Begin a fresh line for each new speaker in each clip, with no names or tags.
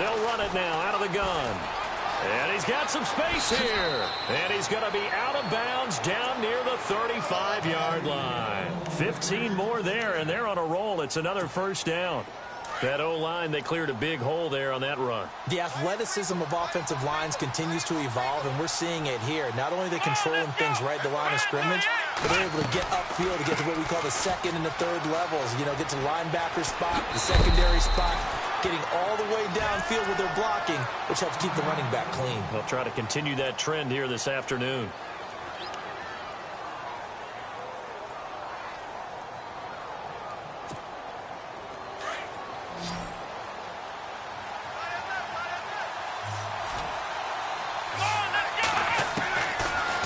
They'll run it now out of the gun. And he's got some space here. And he's going to be out of bounds down near the 35-yard line. 15 more there, and they're on a roll. It's another first down. That O-line, they cleared a big hole there on that run.
The athleticism of offensive lines continues to evolve, and we're seeing it here. Not only are they controlling things right at the line of scrimmage, but they're able to get upfield to get to what we call the second and the third levels. You know, get to linebacker spot, the secondary spot, getting all the way downfield with their blocking, which helps keep the running back clean.
They'll try to continue that trend here this afternoon.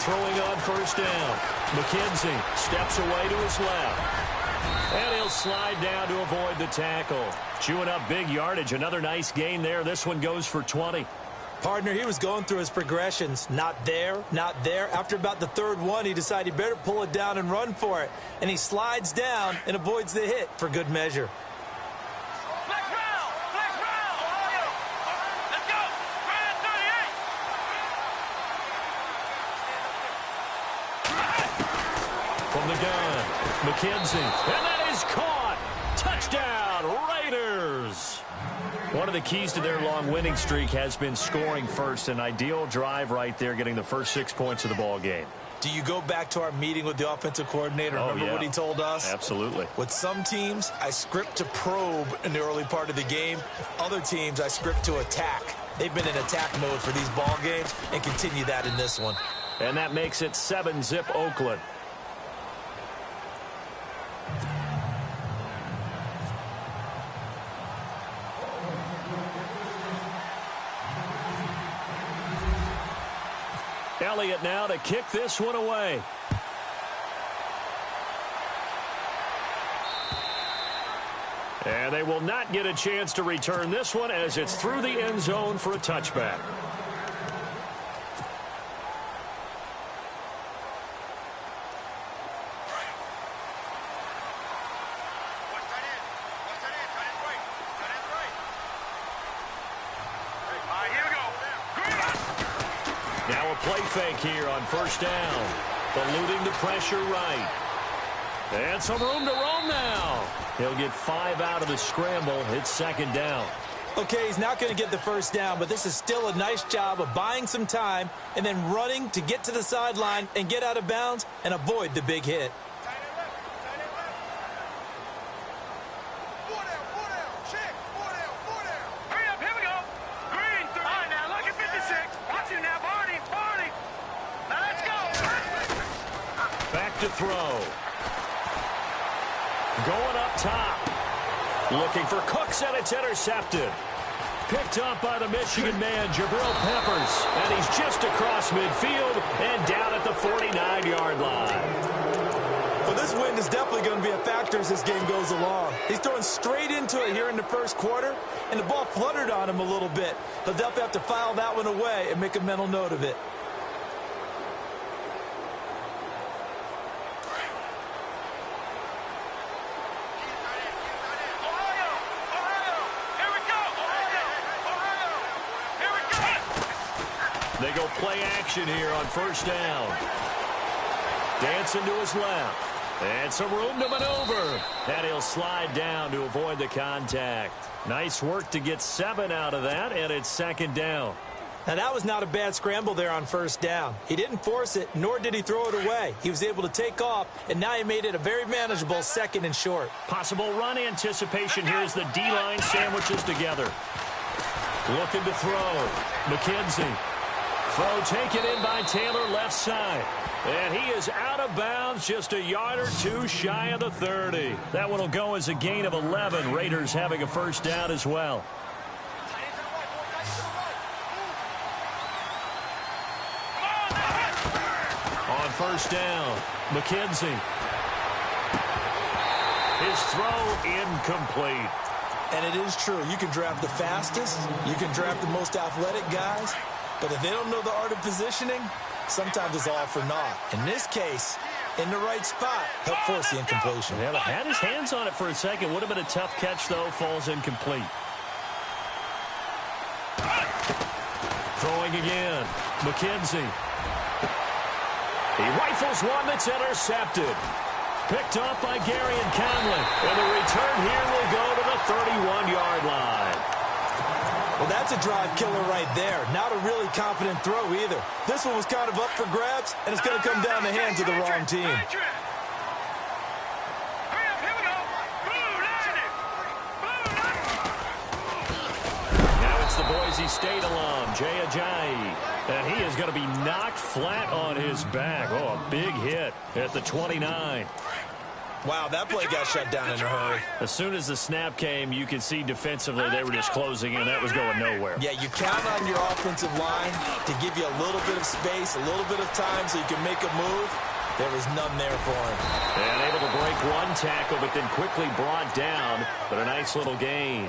Throwing on first down. McKenzie steps away to his left. And he'll slide down to avoid the tackle. Chewing up big yardage. Another nice gain there. This one goes for 20.
Partner, he was going through his progressions. Not there, not there. After about the third one, he decided he better pull it down and run for it. And he slides down and avoids the hit for good measure.
From the gun, McKenzie, and that is caught. Touchdown, Raiders. One of the keys to their long winning streak has been scoring first. An ideal drive right there, getting the first 6 points of the ball game.
Do you go back to our meeting with the offensive coordinator? Remember what he told us?
Absolutely.
With some teams, I script to probe in the early part of the game. Other teams, I script to attack. They've been in attack mode for these ball games and continue that in this one.
And that makes it 7-zip Oakland. Elliott now to kick this one away. And they will not get a chance to return this one as it's through the end zone for a touchback. Now a play fake here on first down. Eluding the pressure right. And some room to roam now. He'll get 5 out of the scramble. It's second down.
Okay, he's not going to get the first down, but this is still a nice job of buying some time and then running to get to the sideline and get out of bounds and avoid the big hit.
To throw. Going up top. Looking for Cooks, and it's intercepted. Picked up by the Michigan man, Jabril Peppers. And he's just across midfield and down at the 49-yard line.
Well, this wind is definitely going to be a factor as this game goes along. He's throwing straight into it here in the first quarter, and the ball fluttered on him a little bit. He'll definitely have to file that one away and make a mental note of it.
They go play action here on first down. Dancing to his left. And some room to maneuver. And he'll slide down to avoid the contact. Nice work to get 7 out of that, and it's second down.
Now, that was not a bad scramble there on first down. He didn't force it, nor did he throw it away. He was able to take off, and now he made it a very manageable second and short.
Possible run anticipation here as the D-line sandwiches together. Looking to throw. McKenzie. Throw taken in by Taylor left side. And he is out of bounds just a yard or two shy of the 30. That one will go as a gain of 11. Raiders having a first down as well. On first down, McKenzie. His throw incomplete.
And it is true. You can draft the fastest. You can draft the most athletic guys. But if they don't know the art of positioning, sometimes it's all for naught. In this case, in the right spot, help force the incompletion.
Yeah, had his hands on it for a second. Would have been a tough catch, though. Falls incomplete. Throwing again. McKenzie. He rifles one that's intercepted. Picked up by Gary and Conley. And the return here will go to the 31-yard line.
Well, that's a drive killer right there. Not a really confident throw either. This one was kind of up for grabs, and it's going to come down the hands of the wrong team.
Now it's the Boise State alum, Jay Ajayi. And he is going to be knocked flat on his back. Oh, a big hit at the 29.
Wow, that play got shut down in a hurry.
As soon as the snap came, you could see defensively they were just closing in. That was going nowhere.
Yeah, you count on your offensive line to give you a little bit of space, a little bit of time so you can make a move. There was none there for him.
And able to break one tackle, but then quickly brought down. But a nice little gain.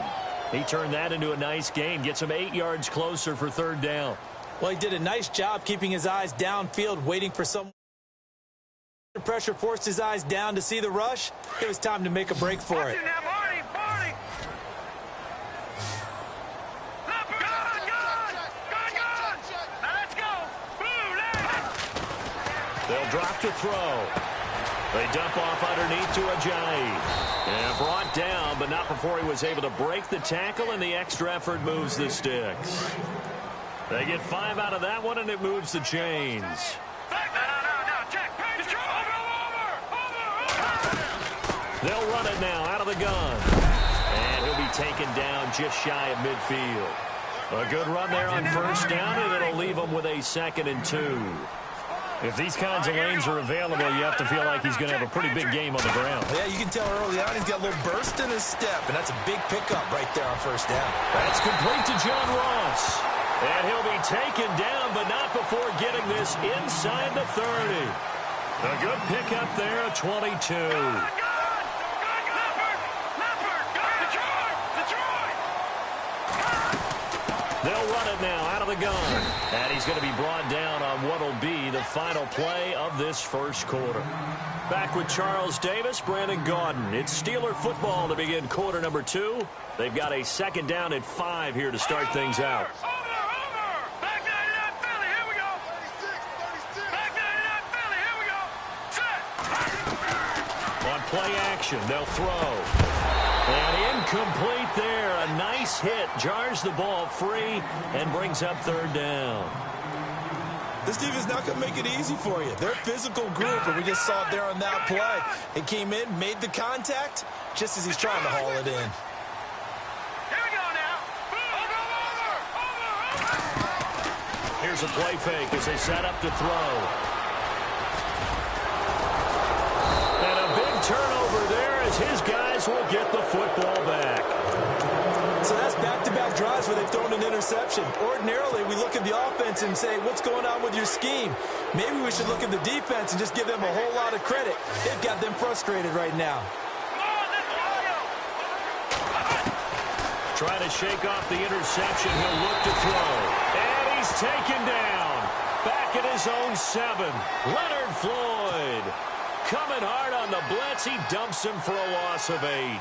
He turned that into a nice gain. Gets him 8 yards closer for third down.
Well, he did a nice job keeping his eyes downfield, waiting for some pressure, forced his eyes down to see the rush. It was time to make a break for it.
They'll drop to throw. They dump off underneath to Ajayi. And brought down, but not before he was able to break the tackle, and the extra effort moves the sticks. They get 5 out of that one, and it moves the chains. They'll run it now out of the gun. And he'll be taken down just shy of midfield. A good run there on first down, and it'll leave him with a 2nd and 2. If these kinds of lanes are available, you have to feel like he's going to have a pretty big game on the ground.
Yeah, you can tell early on he's got a little burst in his step, and that's a big pickup right there on first down.
That's complete to John Ross. And he'll be taken down, but not before getting this inside the 30. A good pickup there, 22. They'll run it now out of the gun. And he's going to be brought down on what will be the final play of this first quarter. Back with Charles Davis, Brandon Gaudin. It's Steeler football to begin quarter number 2. They've got a 2nd down at 5 here to start things out. On play action, they'll throw. And incomplete there. A nice hit. Jars the ball free and brings up third down.
This team is not going to make it easy for you. They're a physical group, and we just saw it there on that play. It came in, made the contact, just as he's trying to haul it in.
Here we go now. Over.
Here's a play fake as they set up to throw. And a big turnover there as his guys will get the football back.
So that's back-to-back drives where they've thrown an interception. Ordinarily, we look at the offense and say, what's going on with your scheme? Maybe we should look at the defense and just give them a whole lot of credit. They've got them frustrated right now.
Trying to shake off the interception. He'll look to throw. And he's taken down. Back at his own 7. Leonard Floyd. Coming hard on the blitz. He dumps him for a loss of 8.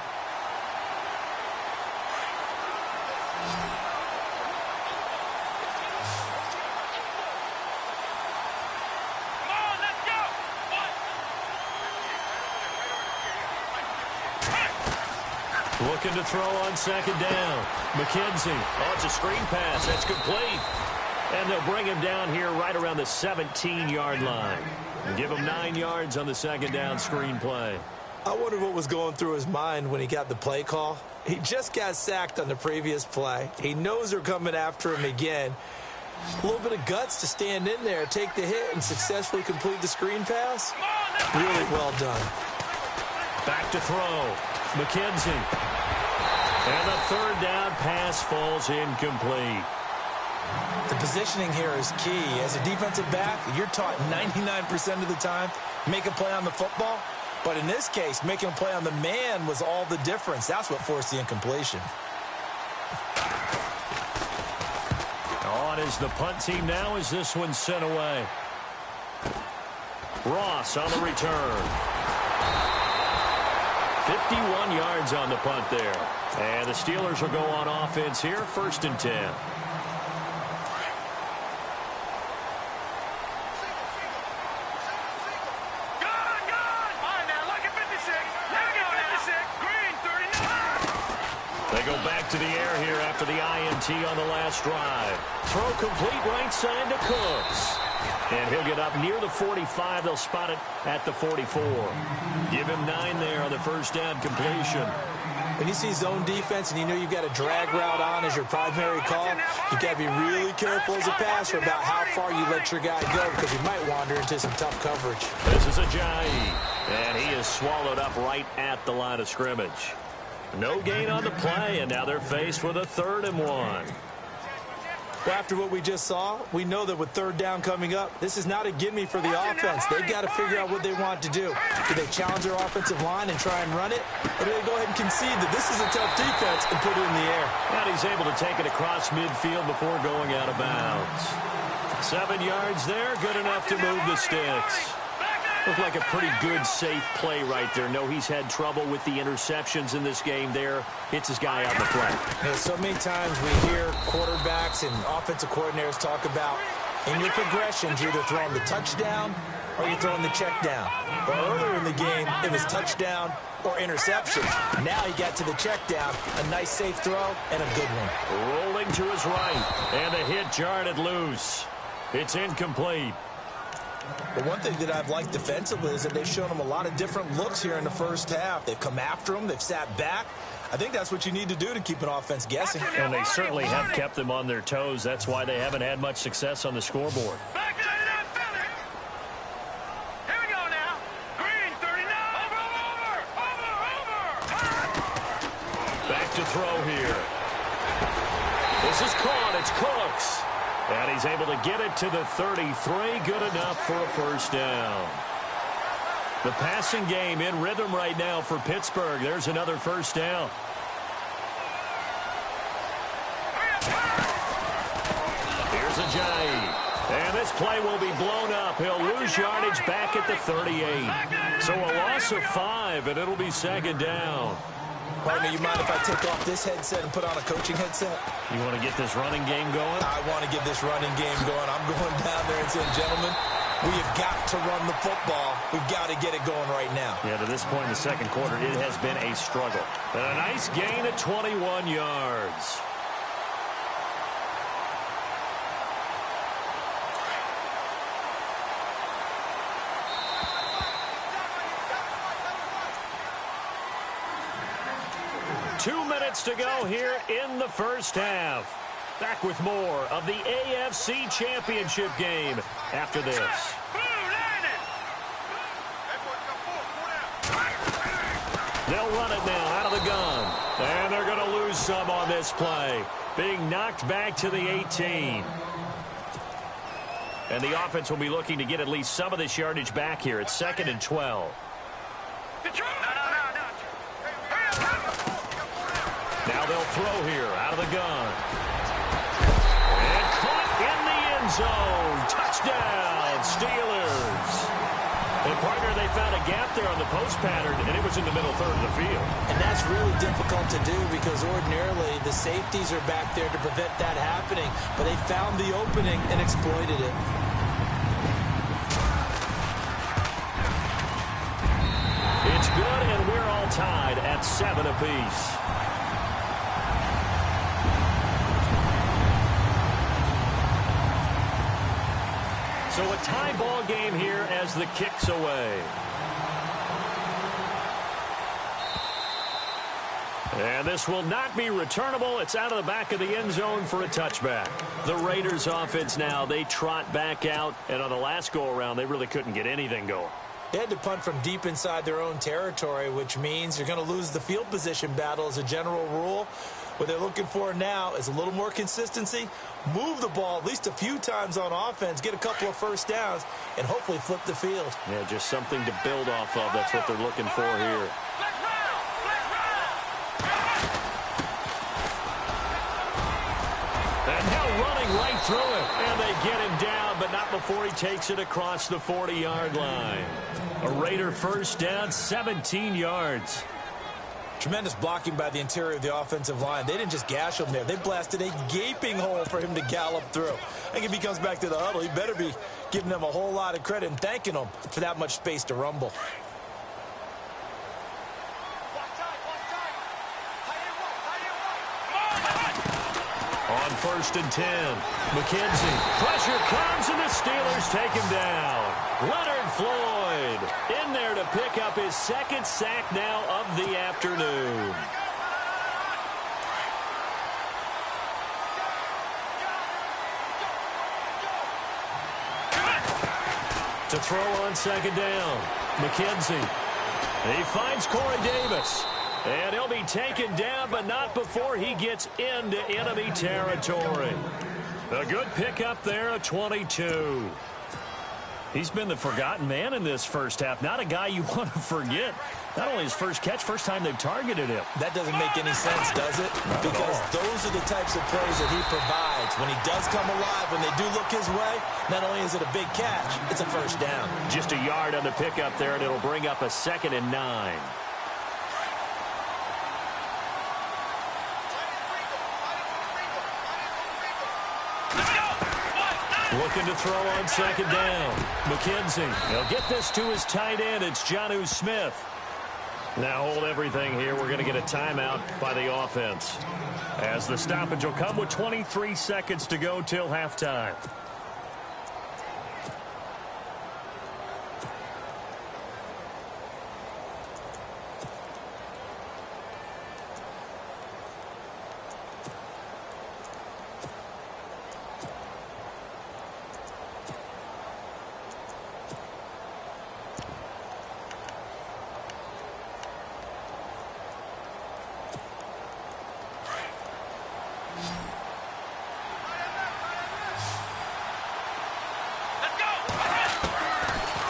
Looking to throw on 2nd down. McKenzie. Oh, it's a screen pass. That's complete. And they'll bring him down here right around the 17-yard line. And give him 9 yards on the 2nd down screen play.
I wonder what was going through his mind when he got the play call. He just got sacked on the previous play. He knows they're coming after him again. A little bit of guts to stand in there, take the hit, and successfully complete the screen pass. Really well done.
Back to throw. McKenzie. And the 3rd down pass falls incomplete.
The positioning here is key. As a defensive back, you're taught 99% of the time, make a play on the football. But in this case, making a play on the man was all the difference. That's what forced the incompletion.
On is the punt team now as this one's sent away. Ross on the return. 51 yards on the punt there. And the Steelers will go on offense here, 1st and 10. They go back to the air here after the INT on the last drive. Throw complete right side to Cooks. And he'll get up near the 45. They'll spot it at the 44. Give him 9 there on the first down completion.
When you see zone defense and you know you've got a drag route on as your primary call, you've got to be really careful as a passer about how far you let your guy go because he might wander into some tough coverage.
This is Ajayi, and he is swallowed up right at the line of scrimmage. No gain on the play, and now they're faced with a 3rd and 1.
Well, after what we just saw, we know that with 3rd down coming up, this is not a gimme for the offense. They've got to figure out what they want to do. Do they challenge their offensive line and try and run it? Or do they go ahead and concede that this is a tough defense and put it in the air?
And he's able to take it across midfield before going out of bounds. 7 yards there, good enough to move the sticks. Looked like a pretty good, safe play right there. No, he's had trouble with the interceptions in this game there. Hits his guy out the flat.
Yeah, so many times we hear quarterbacks and offensive coordinators talk about in your progressions, you're either throwing the touchdown or you're throwing the check down. But earlier in the game, it was touchdown or interception. Now he got to the check down, a nice safe throw, and a good one.
Rolling to his right, and the hit jarred it loose. It's incomplete.
But one thing that I've liked defensively is that they've shown him a lot of different looks here in the first half. They've come after him. They've sat back. I think that's what you need to do to keep an offense guessing.
And they certainly have kept them on their toes. That's why they haven't had much success on the scoreboard.
Back to that feather. Here we go now. Green 39. Over.
Back to throw here. This is caught. It's Cooks. And he's able to get it to the 33. Good enough for a first down. The passing game in rhythm right now for Pittsburgh. There's another first down. Here's Ajayi. And this play will be blown up. He'll lose yardage back at the 38. So a loss of 5, and it'll be 2nd down.
Pardon me, you mind if I take off this headset and put on a coaching headset?
You want to get this running game going?
I want to get this running game going. I'm going down there and saying, gentlemen, we have got to run the football. We've got to get it going right now.
Yeah, to this point in the second quarter, it has been a struggle. And a nice gain of 21 yards. Two minutes to go here in the first half. Back with more of the AFC Championship game after this. They'll run it now out of the gun. And they're going to lose some on this play. Being knocked back to the 18. And the offense will be looking to get at least some of this yardage back here. It's 2nd and 12. Now they'll throw here out of the gun. And caught in the end zone. Touchdown, Steelers. And, partner, they found a gap there on the post pattern, and it was in the middle third of the field.
And that's really difficult to do because ordinarily the safeties are back there to prevent that happening. But they found the opening and exploited it.
It's good, and we're all tied at 7 apiece. So a tie ball game here as the kick's away. And this will not be returnable. It's out of the back of the end zone for a touchback. The Raiders offense now, they trot back out. And on the last go-around, they really couldn't get anything going.
They had to punt from deep inside their own territory, which means you're going to lose the field position battle as a general rule. What they're looking for now is a little more consistency, move the ball at least a few times on offense, get a couple of first downs, and hopefully flip the field.
Yeah, just something to build off of. That's what they're looking for here. And now running right through it. And they get him down, but not before he takes it across the 40-yard line. A Raider first down, 17 yards.
Tremendous blocking by the interior of the offensive line. They didn't just gash him there. They blasted a gaping hole for him to gallop through. I think if he comes back to the huddle, he better be giving them a whole lot of credit and thanking them for that much space to rumble.
first and 10. McKenzie. Pressure comes, and the Steelers take him down. Leonard Floyd in there to pick up his second sack now of the afternoon. To throw on second down. McKenzie. He finds Corey Davis. And he'll be taken down, but not before he gets into enemy territory. A good pickup there, a 22. He's been the forgotten man in this first half. Not a guy you want to forget. Not only his first catch, first time they've targeted him.
That doesn't make any sense, does it? Because those are the types of plays that he provides. When he does come alive, when they do look his way, not only is it a big catch, it's a first down.
Just a yard on the pickup there, and it'll bring up a 2nd and 9. Looking to throw on second down. McKenzie. He'll get this to his tight end. It's Jonnu Smith. Now hold everything here. We're going to get a timeout by the offense, as the stoppage will come with 23 seconds to go till halftime.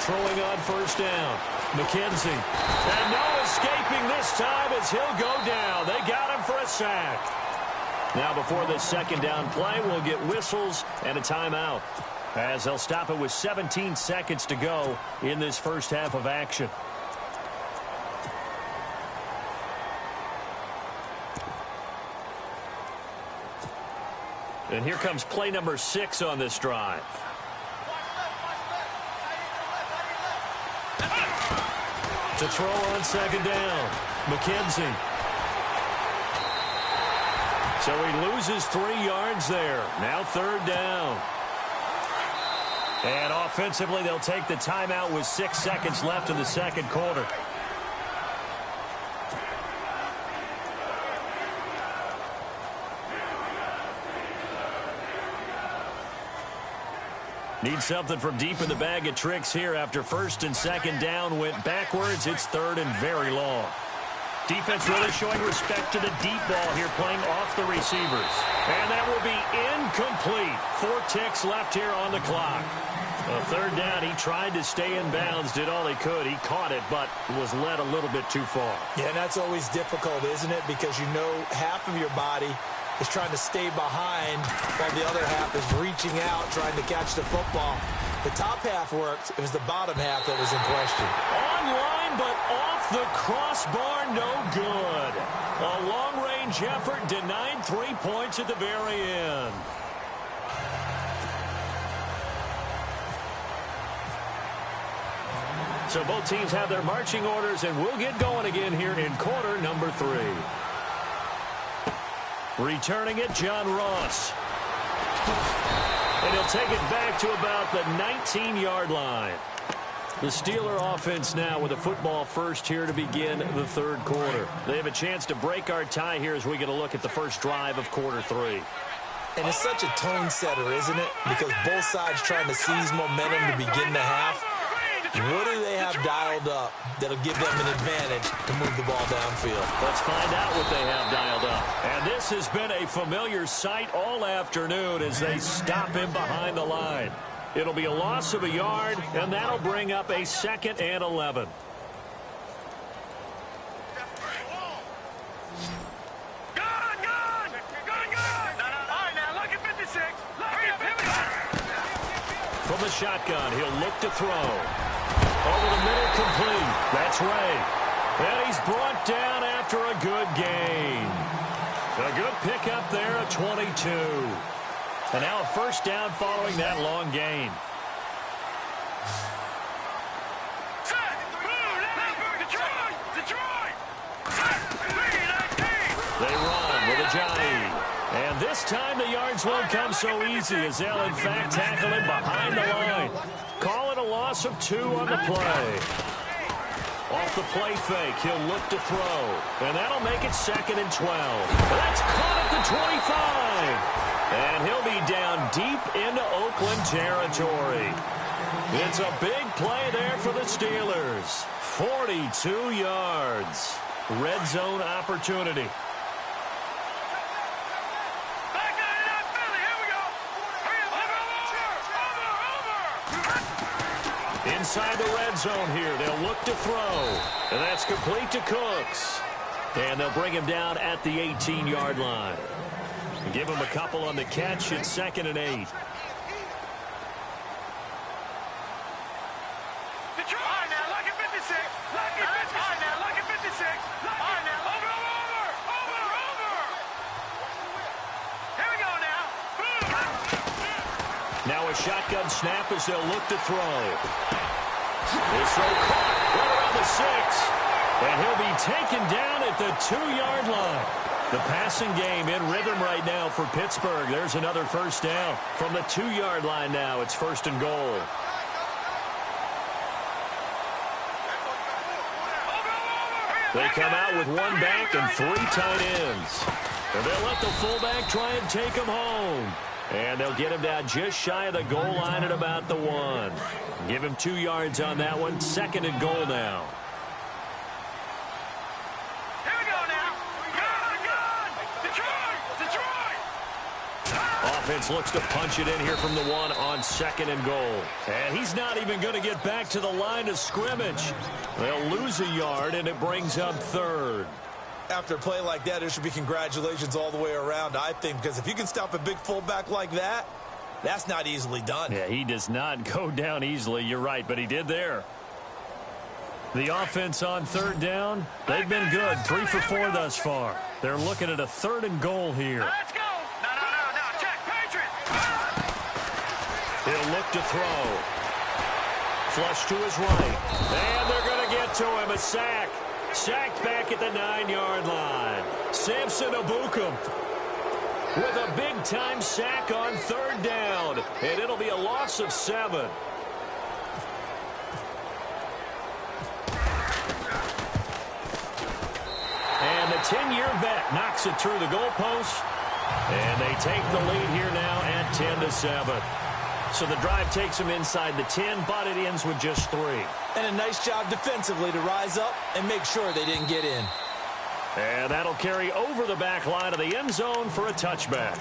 Throwing on first down. McKenzie. And no escaping this time as he'll go down. They got him for a sack. Now before this second down play, we'll get whistles and a timeout, as they'll stop it with 17 seconds to go in this first half of action. And here comes play number 6 on this drive. To throw on second down. McKenzie. So he loses 3 yards there. Now third down. And offensively, they'll take the timeout with 6 seconds left in the second quarter. Need something from deep in the bag of tricks here after first and second down went backwards. It's third and very long. Defense really showing respect to the deep ball here, playing off the receivers. And that will be incomplete. 4 ticks left here on the clock. A third down, he tried to stay in bounds, did all he could. He caught it, but was led a little bit too far.
Yeah, and that's always difficult, isn't it? Because you know half of your body is trying to stay behind while the other half is reaching out, trying to catch the football. The top half worked. It was the bottom half that was in question.
Online, but off the crossbar, no good. A long-range effort denied 3 points at the very end. So both teams have their marching orders, and we'll get going again here in quarter number 3. Returning it, John Ross. And he'll take it back to about the 19-yard line. The Steeler offense now with a football first here to begin the third quarter. They have a chance to break our tie here as we get a look at the first drive of quarter 3.
And it's such a tone setter, isn't it? Because both sides trying to seize momentum to begin the half. What do they have dialed up that'll give them an advantage to move the ball downfield?
Let's find out what they have dialed up. And this has been a familiar sight all afternoon as they stop him behind the line. It'll be a loss of a yard, and that'll bring up a 2nd and 11. From the shotgun, he'll look to throw. Over the middle, complete. That's Ray. And he's brought down after a good gain. A good pickup there, a 22. And now a first down following that long gain. They run with Ajani. And this time, the yards won't come so easy as they'll, in fact, tackle him behind the line. Call it a loss of 2 on the play. Off the play fake, he'll look to throw. And that'll make it 2nd and 12. That's caught at the 25. And he'll be down deep into Oakland territory. It's a big play there for the Steelers. 42 yards. Red zone opportunity. Inside the red zone here, they'll look to throw. And that's complete to Cooks. And they'll bring him down at the 18-yard line. Give him a couple on the catch. It's 2nd and 8. Now a shotgun snap as they'll look to throw. This throw caught right around the 6. And he'll be taken down at the 2-yard line. The passing game in rhythm right now for Pittsburgh. There's another first down. From the 2-yard line now, it's 1st and goal. They come out with 1 back and 3 tight ends. And they'll let the fullback try and take him home. And they'll get him down just shy of the goal line at about the 1. Give him 2 yards on that one. 2nd and goal now.
Here we go now. Gun! Detroit!
Offense looks to punch it in here from the 1 on 2nd and goal. And he's not even going to get back to the line of scrimmage. They'll lose a yard, and it brings up 3rd.
After a play like that, there should be congratulations all the way around, I think, because if you can stop a big fullback like that, that's not easily done.
Yeah, he does not go down easily. You're right, but he did there. The offense on 3rd down, they've been good. 3 for 4 thus far. They're looking at a 3rd and goal here.
Let's go. No. Check, Patriot.
He'll look to throw. Flush to his right. And they're going to get to him. A sack. Sacked back at the 9-yard line. Samson Abukum with a big-time sack on 3rd down. And it'll be a loss of 7. And the 10-year vet knocks it through the goalpost. And they take the lead here now at 10-7. So the drive takes them inside the 10, but it ends with just 3.
And a nice job defensively to rise up and make sure they didn't get in.
And that'll carry over the back line of the end zone for a touchback.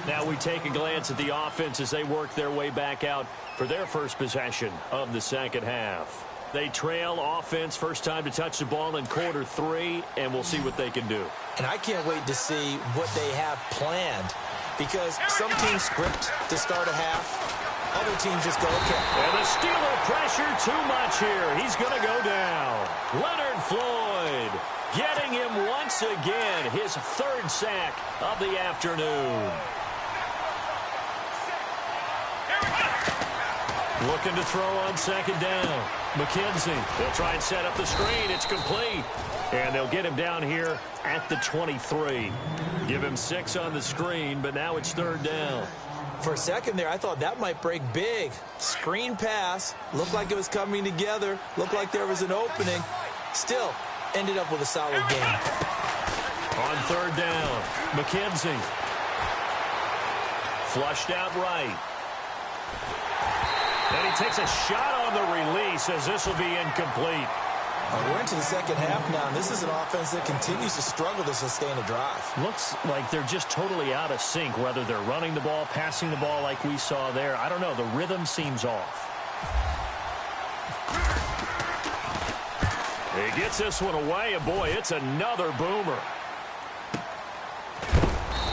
Now we take a glance at the offense as they work their way back out for their first possession of the 2nd half. They trail offense, first time to touch the ball in quarter 3, and we'll see what they can do.
And I can't wait to see what they have planned, because some teams script to start a half. Other teams just go, okay.
And the Steeler pressure too much here. He's going to go down. Leonard Floyd getting him once again. His 3rd sack of the afternoon. Looking to throw on 2nd down. McKenzie, they'll try and set up the screen. It's complete. And they'll get him down here at the 23. Give him 6 on the screen, but now it's 3rd down.
For a second there, I thought that might break big. Screen pass. Looked like it was coming together. Looked like there was an opening. Still, ended up with a solid game.
On 3rd down, McKenzie. Flushed out right. And he takes a shot on the release as this will be incomplete.
We're into the 2nd half now, and this is an offense that continues to struggle to sustain a drive.
Looks like they're just totally out of sync, whether they're running the ball, passing the ball like we saw there. I don't know. The rhythm seems off. He gets this one away, and boy, it's another boomer.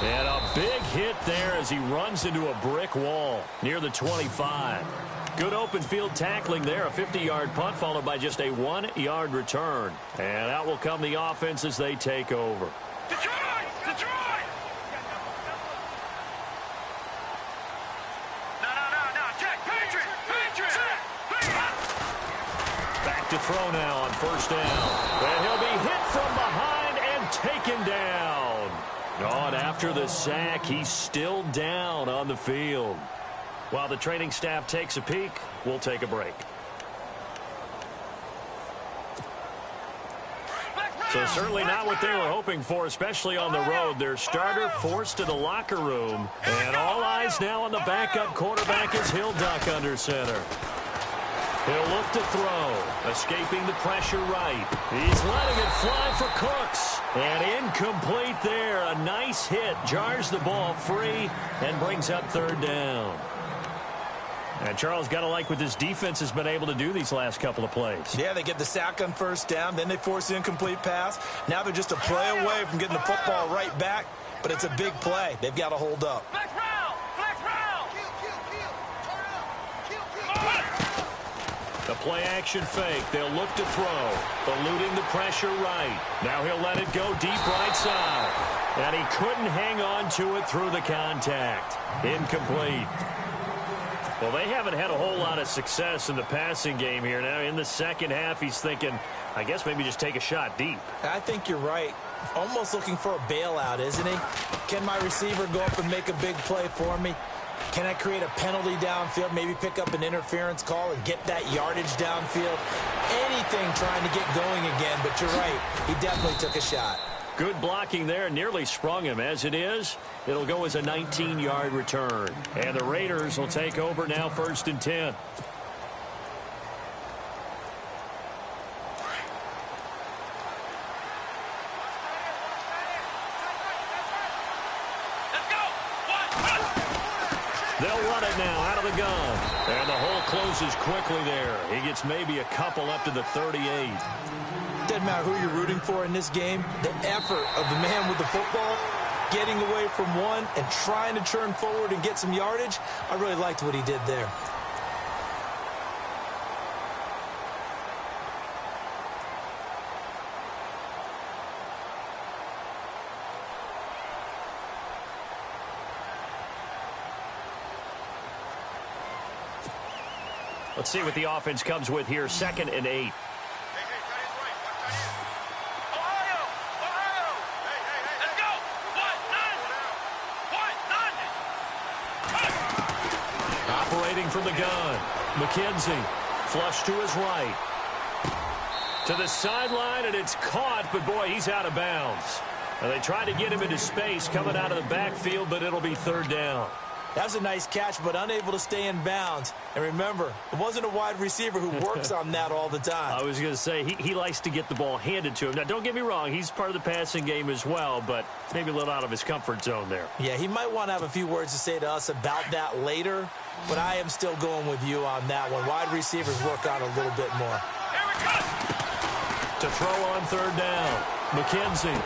And a big hit there as he runs into a brick wall near the 25. Good open field tackling there. A 50-yard punt followed by just a 1-yard return. And out will come the offense as they take over.
Detroit! No. Check, Patriot!
Back to throw now on 1st down. And he'll be hit from behind and taken down. Oh, and after the sack, he's still down on the field. While the training staff takes a peek, we'll take a break. So certainly not what they were hoping for, especially on the road. Their starter forced to the locker room. And all eyes now on the backup quarterback as he'll duck under center. He'll look to throw, escaping the pressure right. He's letting it fly for Cooks. And incomplete there. A nice hit. Jars the ball free and brings up third down. And Charles, got to like what this defense has been able to do these last couple of plays.
Yeah, they get the sack on first down, then they force the incomplete pass. Now they're just a play away from getting the football right back, but it's a big play. They've got to hold up.
Flex round! Flex round!
The play-action fake. They'll look to throw, eluding the pressure right. Now he'll let it go deep right side. And he couldn't hang on to it through the contact. Incomplete. Well, they haven't had a whole lot of success in the passing game here. Now, in the second half, he's thinking, I guess maybe just take a shot deep.
I think you're right. Almost looking for a bailout, isn't he? Can my receiver go up and make a big play for me? Can I create a penalty downfield, maybe pick up an interference call and get that yardage downfield? Anything trying to get going again, but you're right. He definitely took a shot.
Good blocking there, nearly sprung him. As it is, it'll go as a 19-yard return. And the Raiders will take over now, 1st and 10. They'll run it now out of the gun. And the hole closes quickly there. He gets maybe a couple up to the 38.
Doesn't matter who you're rooting for in this game. The effort of the man with the football, getting away from one and trying to turn forward and get some yardage, I really liked what he did there.
Let's see what the offense comes with here. 2nd and 8. Operating from the gun. McKenzie. Flush to his right. To the sideline, and it's caught, but boy, he's out of bounds. And they tried to get him into space coming out of the backfield, but it'll be 3rd down.
That was a nice catch, but unable to stay in bounds. And remember, it wasn't a wide receiver who works on that all the time.
I was going to say, he likes to get the ball handed to him. Now, don't get me wrong, he's part of the passing game as well, but maybe a little out of his comfort zone there.
Yeah, he might want to have a few words to say to us about that later, but I am still going with you on that one. Wide receivers work on a little bit more.
To throw on 3rd down, McKenzie.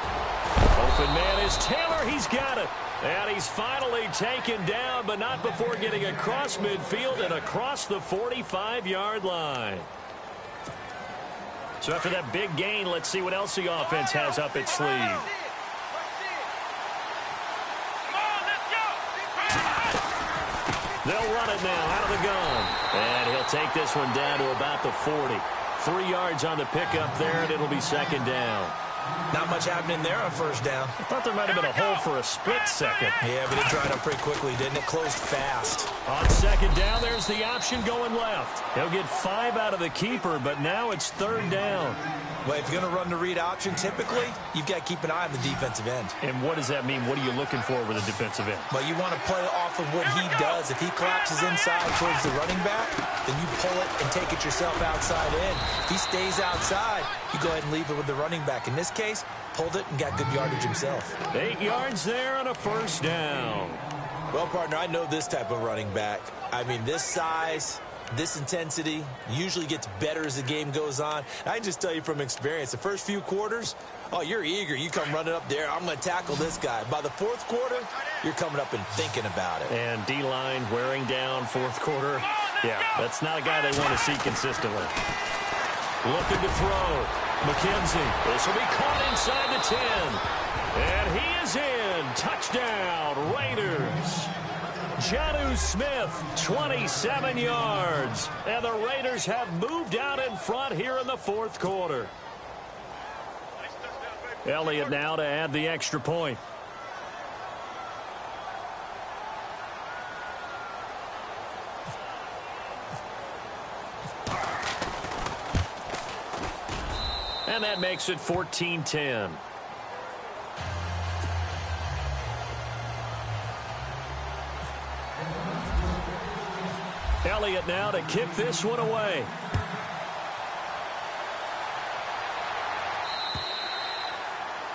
Open man is Taylor. He's got it. And he's finally taken down, but not before getting across midfield and across the 45-yard line. So after that big gain, let's see what else the offense has up its sleeve. They'll run it now out of the gun. And he'll take this one down to about the 40. 3 yards on the pickup there, and it'll be 2nd down.
Not much happening there on 1st down.
I thought there might have been a hole for a split second.
Yeah, but it dried up pretty quickly, didn't it? Closed fast.
On 2nd down, there's the option going left. He'll get 5 out of the keeper, but now it's 3rd down.
Well, if you're going to run the read option, typically, you've got to keep an eye on the defensive end.
And what does that mean? What are you looking for with a defensive end?
Well, you want to play off of what he does. If he collapses inside towards the running back, then you pull it and take it yourself outside in. If he stays outside, you go ahead and leave it with the running back. In this case, pulled it and got good yardage himself.
8 yards there on a 1st down.
Well, partner, I know this type of running back. I mean, this size, this intensity usually gets better as the game goes on. And I can just tell you from experience, the first few quarters, oh, you're eager. You come running up there. I'm going to tackle this guy. By the 4th quarter, you're coming up and thinking about it.
And D-line wearing down 4th quarter. Yeah, that's not a guy they want to see consistently. Looking to throw. McKenzie. This will be caught inside the 10. And he is in. Touchdown, Raiders. Jonnu Smith, 27 yards. And the Raiders have moved out in front here in the 4th quarter. Elliott now to add the extra point. And that makes it 14-10. Elliott now to kick this one away.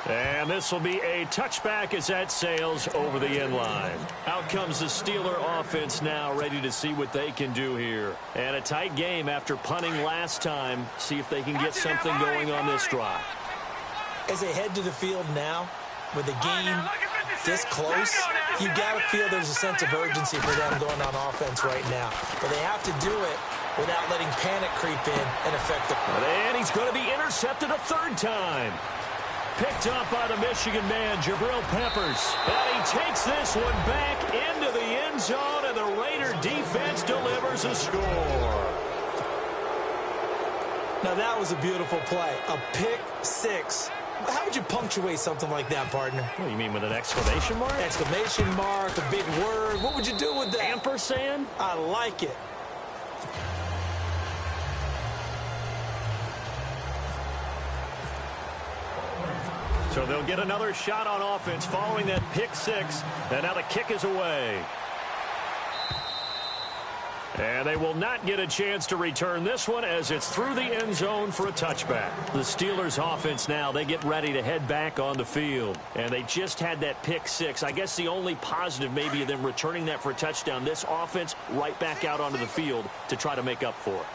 And this will be a touchback as that sails over the end line. Out comes the Steeler offense now, ready to see what they can do here. And a tight game after punting last time. See if they can get something going on this drive.
As they head to the field now, with the game this close, you got to feel there's a sense of urgency for them going on offense right now. But they have to do it without letting panic creep in and affect them.
And he's going to be intercepted a third time. Picked up by the Michigan man, Jabril Peppers. And he takes this one back into the end zone, and the Raider defense delivers a score.
Now, that was a beautiful play. A pick six. How would you punctuate something like that, partner?
What do you mean, with an exclamation mark?
Exclamation mark, a big word. What would you do with that?
Ampersand?
I like it.
So they'll get another shot on offense following that pick six. And now the kick is away. And they will not get a chance to return this one as it's through the end zone for a touchback. The Steelers offense now, they get ready to head back on the field. And they just had that pick six. I guess the only positive maybe of them returning that for a touchdown. This offense right back out onto the field to try to make up for it.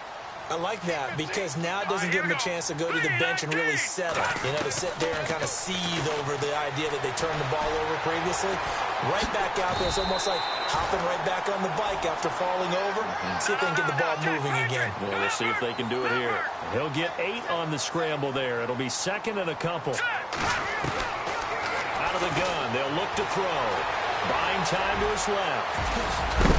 I like that because now it doesn't give them a chance to go to the bench and really settle. You know, to sit there and kind of seethe over the idea that they turned the ball over previously. Right back out there. It's almost like hopping right back on the bike after falling over. See if they can get the ball moving again.
Yeah, we'll see if they can do it here. He'll get 8 on the scramble there. It'll be second and a couple. Out of the gun. They'll look to throw. Buying time to his left.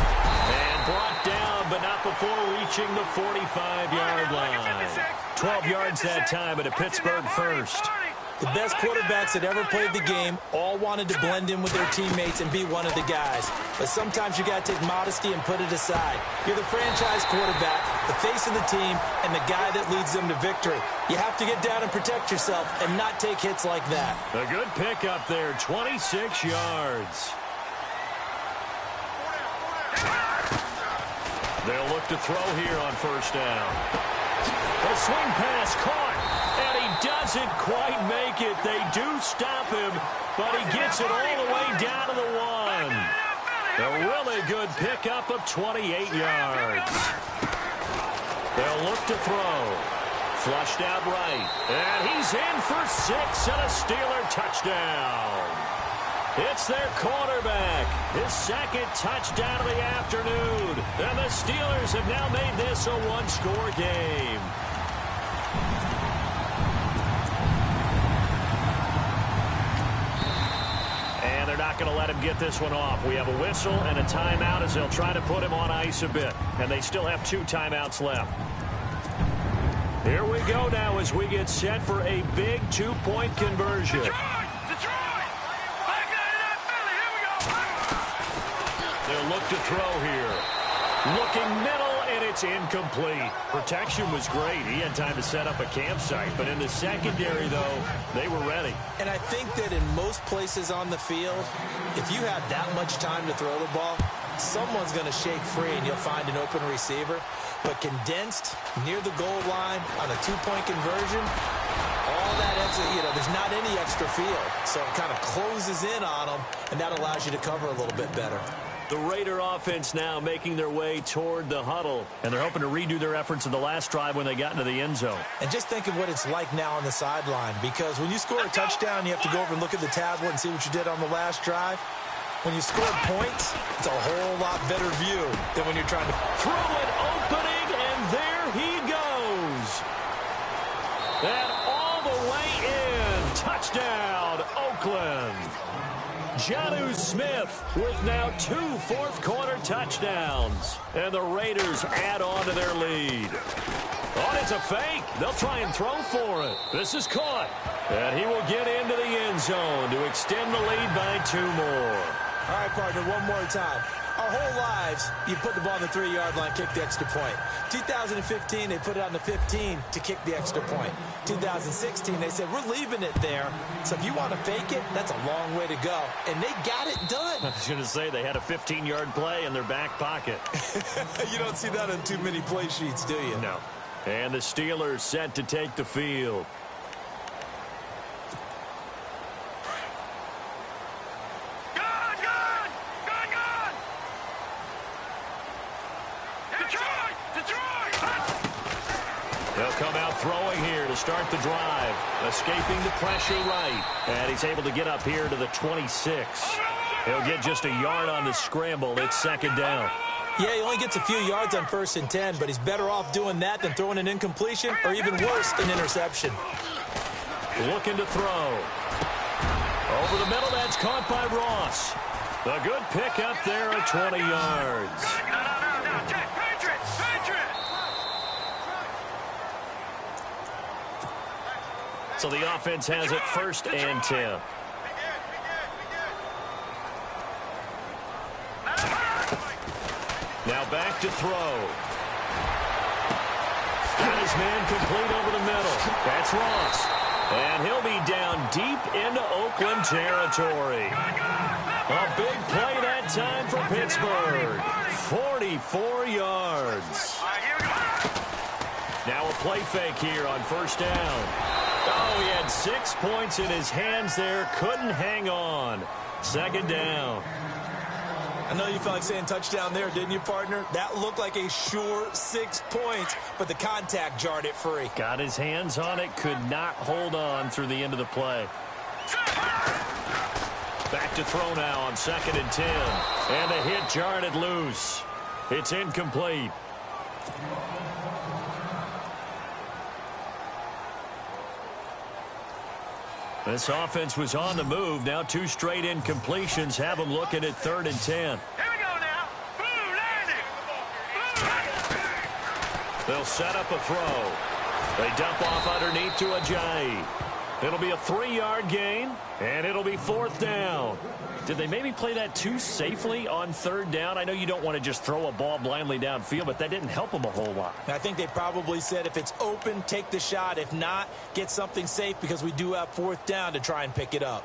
And brought down, but not before reaching the 45-yard line. 12 yards that time, but a Pittsburgh first.
The best quarterbacks that ever played the game all wanted to blend in with their teammates and be one of the guys. But sometimes you got to take modesty and put it aside. You're the franchise quarterback, the face of the team, and the guy that leads them to victory. You have to get down and protect yourself and not take hits like that.
A good pickup there, 26 yards. They'll look to throw here on first down. A swing pass caught, and he doesn't quite make it. They do stop him, but he gets it all the way down to the 1. A really good pickup of 28 yards. They'll look to throw. Flushed out right, and he's in for 6 and a Steeler touchdown. It's their quarterback, his second touchdown of the afternoon. And the Steelers have now made this a one-score game. And they're not going to let him get this one off. We have a whistle and a timeout as they'll try to put him on ice a bit. And they still have 2 timeouts left. Here we go now as we get set for a big 2-point conversion. They'll look to throw here. Looking middle, and it's incomplete. Protection was great. He had time to set up a campsite. But in the secondary, though, they were ready.
And I think that in most places on the field, if you have that much time to throw the ball, someone's going to shake free and you'll find an open receiver. But condensed, near the goal line, on a 2-point conversion, all that extra, there's not any extra field. So it kind of closes in on them, and that allows you to cover a little bit better.
The Raider offense now making their way toward the huddle, and they're hoping to redo their efforts in the last drive when they got into the end zone.
And just think of what it's like now on the sideline, because when you score a touchdown, you have to go over and look at the tablet and see what you did on the last drive. When you score points, it's a whole lot better view than when you're trying to
throw an opening, and there he goes. And all the way in. Touchdown, Oakland. Jonnu Smith with now 2 fourth-quarter touchdowns. And the Raiders add on to their lead. Oh, it's a fake. They'll try and throw for it. This is caught. And he will get into the end zone to extend the lead by 2 more.
All right, partner, one more time. A our whole lives, you put the ball on the 3-yard line, kick the extra point. 2015, they put it on the 15 to kick the extra point. 2016, they said, we're leaving it there. So if you want to fake it, that's a long way to go. And they got it done.
I was going to say they had a 15-yard play in their back pocket.
You don't see that on too many play sheets, do you?
No. And the Steelers set to take the field. They'll come out throwing here to start the drive. Escaping the pressure right. And he's able to get up here to the 26. He'll get just a yard on the scramble. It's second down.
Yeah, he only gets a few yards on 1st and 10, but he's better off doing that than throwing an incompletion or even worse, an interception.
Looking to throw. Over the middle, that's caught by Ross. A good pick up there at 20 yards. So the offense has it 1st and 10. Now back to throw. Got his man complete over the middle. That's Ross. And he'll be down deep into Oakland territory. A big play that time for Pittsburgh. 44 yards. Now a play fake here on 1st down. Oh, he had 6 points in his hands there. Couldn't hang on. 2nd down.
I know you felt like saying touchdown there, didn't you, partner? That looked like a sure 6 points, but the contact jarred it free.
Got his hands on it, could not hold on through the end of the play. Back to throw now on 2nd and 10. And the hit jarred it loose. It's incomplete. This offense was on the move. Now 2 straight incompletions have them looking at 3rd and 10.
Here we go now. Blue landing.
They'll set up a throw. They dump off underneath to Ajayi. It'll be a 3-yard gain, and it'll be 4th down. Did they maybe play that too safely on 3rd down? I know you don't want to just throw a ball blindly downfield, but that didn't help them a whole lot.
I think they probably said if it's open, take the shot. If not, get something safe because we do have 4th down to try and pick it up.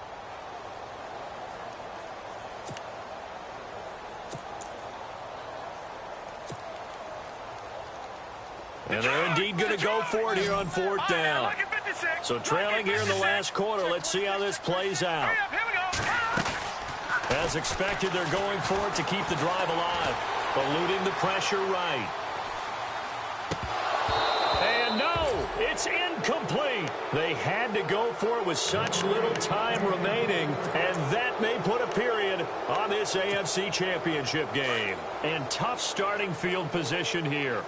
And they're indeed going to go for it here on 4th down. So trailing here in the last quarter. Let's see how this plays out. As expected, they're going for it to keep the drive alive. Eluding the pressure right. And no, it's incomplete. They had to go for it with such little time remaining, and that may put a period on this AFC Championship game. And tough starting field position here.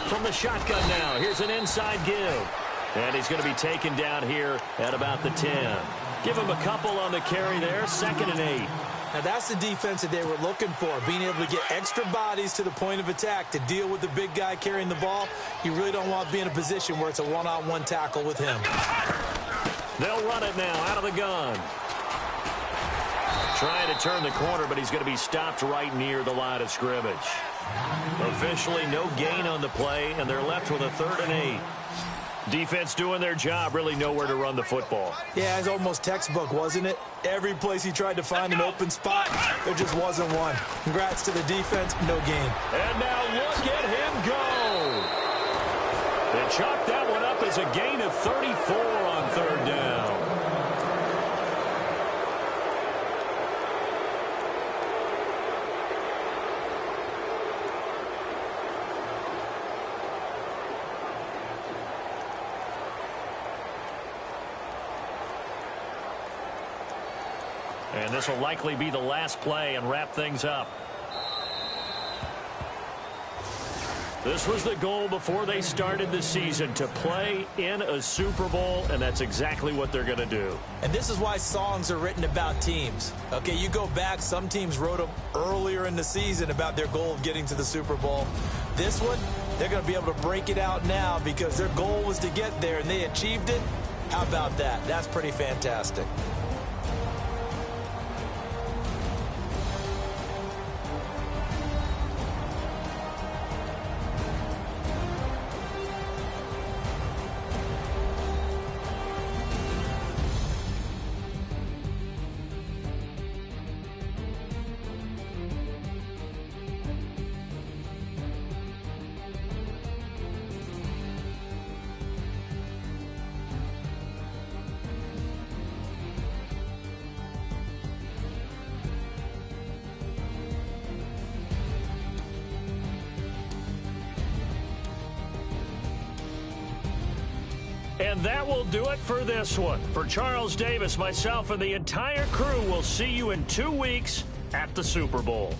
From the shotgun now, here's an inside give. And he's going to be taken down here at about the 10. Give him a couple on the carry there, 2nd and 8.
Now that's the defense that they were looking for, being able to get extra bodies to the point of attack to deal with the big guy carrying the ball. You really don't want to be in a position where it's a one-on-one tackle with him.
They'll run it now out of the gun. Trying to turn the corner, but he's going to be stopped right near the line of scrimmage. Officially no gain on the play, and they're left with a 3rd and 8. Defense doing their job, really nowhere to run the football.
Yeah, it's almost textbook, wasn't it? Every place he tried to find an open spot, there just wasn't one. Congrats to the defense, no gain.
And now look at him go. They chalked that one up as a gain of 34 on 3rd down. And this will likely be the last play and wrap things up. This was the goal before they started the season, to play in a Super Bowl, and that's exactly what they're going to do.
And this is why songs are written about teams. Okay, you go back, some teams wrote them earlier in the season about their goal of getting to the Super Bowl. This one, they're going to be able to break it out now because their goal was to get there, and they achieved it. How about that? That's pretty fantastic.
And that will do it for this one. For Charles Davis, myself, and the entire crew, we'll see you in 2 weeks at the Super Bowl.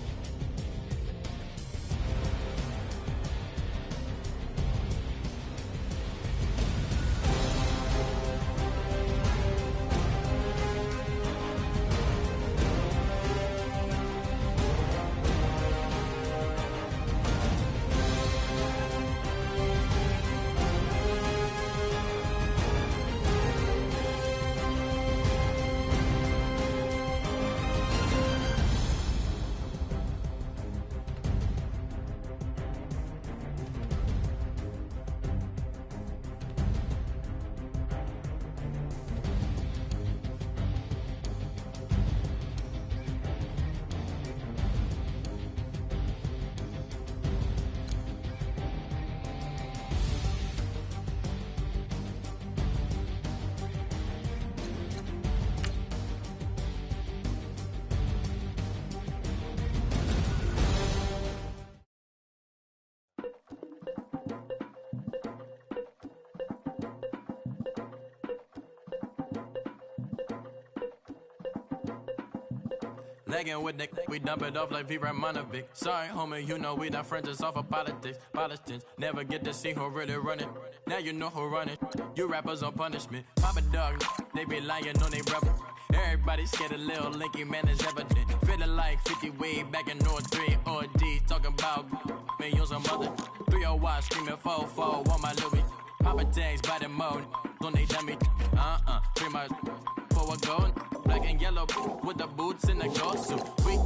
Legging with the we dump it off like V. Ramonovic. Sorry, homie, you know we not friends, it's off of politics. Politics never get to see who really running. Now you know who running. You rappers on punishment. Papa dog, they be lying on they brother. Everybody scared a little linky, man, is evident. Feeling like 50 way back in North 3 or D. Talking about me on some other 301 screaming 4-4 on my Louis. Papa tags by the mode, don't they dummy? Pretty much for a gold. Black and yellow with the boots and the gold suit. We